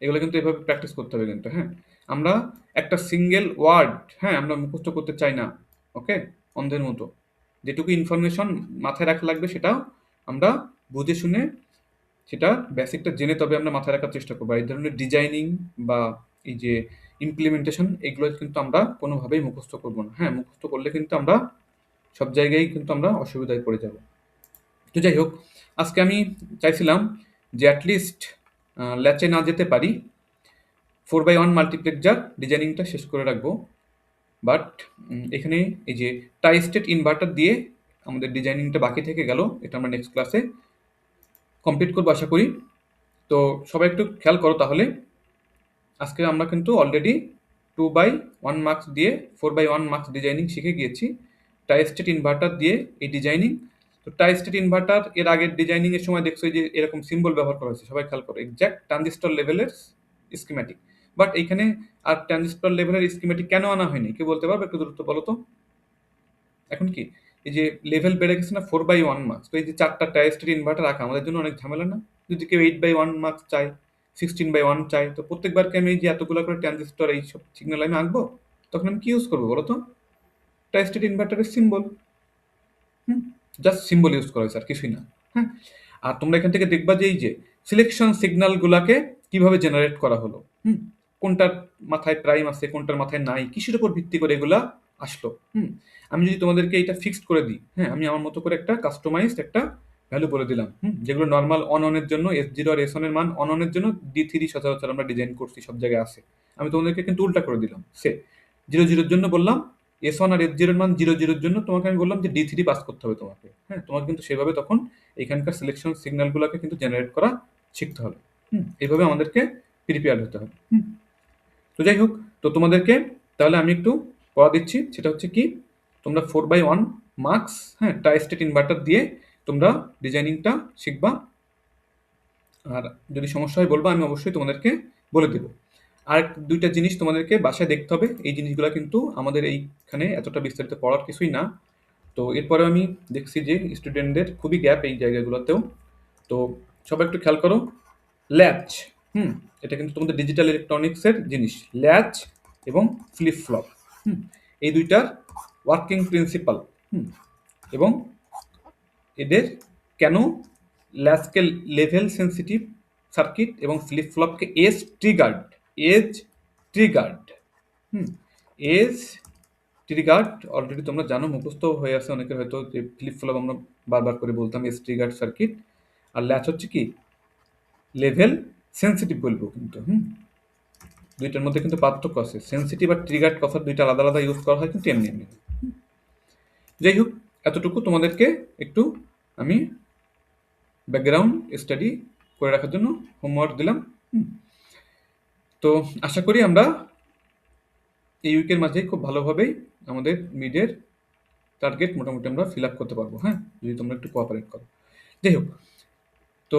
এগুলো কিন্তু এভাবে প্র্যাকটিস করতে হবে কিন্তু। হ্যাঁ, আমরা একটা সিঙ্গেল ওয়ার্ড, হ্যাঁ, আমরা মুখস্থ করতে চাই না। ওকে, অন্ধের মতো যেটুকু ইনফরমেশন মাথায় রাখা লাগবে সেটাও আমরা বুঝে শুনে সেটা বেসিকটা জেনে তবে আমরা মাথায় রাখার চেষ্টা করবো। এই ধরনের ডিজাইনিং বা এই যে ইমপ্লিমেন্টেশন, এগুলো কিন্তু আমরা কোনোভাবেই মুখস্থ করবো না। হ্যাঁ, মুখস্থ করলে কিন্তু আমরা সব জায়গায় কিন্তু আমরা অসুবিধায় পড়ে যাব। তো যাই হোক, আজকে আমি চাইছিলাম যে অ্যাটলিস্ট ল্যাচে না যেতে পারি 4/1 মাল্টিপ্লেক্সার ডিজাইনিংটা শেষ করে রাখবো। বাট এখানে এই যে টাই স্টেট ইনভার্টার দিয়ে আমাদের ডিজাইনিংটা বাকি থেকে গেল, এটা আমরা নেক্সট ক্লাসে কমপ্লিট করবো আশা করি। তো সবাই একটু খেয়াল করো তাহলে, আজকে আমরা কিন্তু অলরেডি 2/1 মার্কস দিয়ে 4/1 মার্কস ডিজাইনিং শিখে গিয়েছি টাই স্টেট ইনভার্টার দিয়ে এই ডিজাইনিং। তো টাই স্টেট ইনভার্টার এর আগের ডিজাইনিং এর সময় দেখছো যে এরকম সিম্বল ব্যবহার করা হয়েছে, সবাই খেয়াল করো, এক্স্যাক্ট ট্রানজিস্টর লেভেলের স্কিম্যাটিক। বাট এইখানে আর ট্রানজিস্টর লেভেলের স্কিম্যাটিক কেন আনা হয়নি কেউ বলতে পারবে? একটু দ্রুত বলো তো। এখন কি এই যে লেভেল বেড়ে গেছে না 4/1 মার্কস, তো এই যে 4টা টাই স্টেট ইনভার্টার রাখা আমাদের জন্য অনেক ঝামেলা না? যদি কেউ 8/1 মার্কস চায়, 16/1 চাই, তো প্রত্যেকবারকে আমি এই যে এতগুলো করে ট্রানজিস্টর এইসব সিগন্যাল আমি আঁকবো, তখন আমি কি ইউজ করবো বলো তো? টাই স্টেট ইনভার্টারের সিম্বল। জাস্ট সিম্বল ইউজ করা হয়েছে আর কিছুই না। হ্যাঁ, আর তোমরা এখান থেকে দেখবা যে এই যে সিলেকশন সিগন্যালগুলোকে কিভাবে জেনারেট করা হলো, কোনটার মাথায় প্রাইম আছে কোনটার মাথায় নাই, কিসের উপর ভিত্তি করে এগুলা আসলো। আমি যদি তোমাদেরকে এটা ফিক্সড করে দিই, হ্যাঁ, আমি আমার মতো করে একটা কাস্টমাইজড একটা ভ্যালু বলে দিলাম, যেগুলো নর্মাল অনের জন্য S0 আর S1 এর মান অনের জন্য D3 সচরাচর আমরা ডিজাইন করছি, সব জায়গায় আছে। আমি তোমাদেরকে কিন্তু উল্টা করে দিলাম, 0 0 জন্য বললাম S1 আর S0 এর মান 0 0 জন্য তোমাকে আমি বললাম যে D3 পাস করতে হবে তোমাকে, হ্যাঁ, তোমাকে কিন্তু সেভাবে তখন এখানকার সিলেকশন সিগন্যালগুলোকে কিন্তু জেনারেট করা শিখতে হবে। এইভাবে আমাদেরকে প্রিপেয়ার হতে হবে। তো যাই হোক, তো তোমাদেরকে তাহলে আমি একটু পড়া দিচ্ছি, সেটা হচ্ছে কি, তোমরা 4/1 মার্কস, হ্যাঁ, ট্রাই স্টেট ইনভার্টার দিয়ে তোমরা ডিজাইনিংটা শিখবা। আর যদি সমস্যা হয় বলবা, আমি অবশ্যই তোমাদেরকে বলে দেবো। আর দুইটা জিনিস তোমাদেরকে বাসায় দেখতে হবে, এই জিনিসগুলো কিন্তু আমাদের এইখানে এতটা বিস্তারিত পড়ার কিছুই না। তো এরপরে আমি দেখছি যে স্টুডেন্টদের খুবই গ্যাপ এই জায়গাগুলোতেও। তো সবাই একটু খেয়াল করো, ল্যাচ, এটা কিন্তু তোমাদের ডিজিটাল ইলেকট্রনিক্সের জিনিস, ল্যাচ এবং ফ্লিপ ফ্লপ, এই দুইটার ওয়ার্কিং প্রিন্সিপাল, এবং এদের কেন ল্যাচকে লেভেল সেন্সিটিভ সার্কিট এবং ফ্লিপ ফ্লপকে edge triggered edge triggered already তোমরা জানো, মুখস্থ হয়ে আছে অনেকের হয়তো, যে ফ্লিপ ফ্লপ আমরা বারবার করে বলতাম এজ ট্রিগার্ড সার্কিট, আর ল্যাচ হচ্ছে কি লেভেল সেন্সিটিভ বলবো কিন্তু। দুইটার মধ্যে কিন্তু পার্থক্য আছে, সেন্সিটিভ আর ট্রিগার্ড কথা দুইটা আলাদা আলাদা ইউজ করা হয় কিন্তু এমনি এমনি। যাই হোক, এতটুকু তোমাদেরকে একটু আমি ব্যাকগ্রাউন্ড স্টাডি করে রাখার জন্য হোমওয়ার্ক দিলাম। তো আশা করি আমরা এই উইকের মাঝে খুব ভালোভাবেই আমাদের মিডের টার্গেট মোটামুটি আমরা ফিল আপ করতে পারবো, হ্যাঁ, যদি তোমরা একটু কোঅপারেট করো। যাই হোক, তো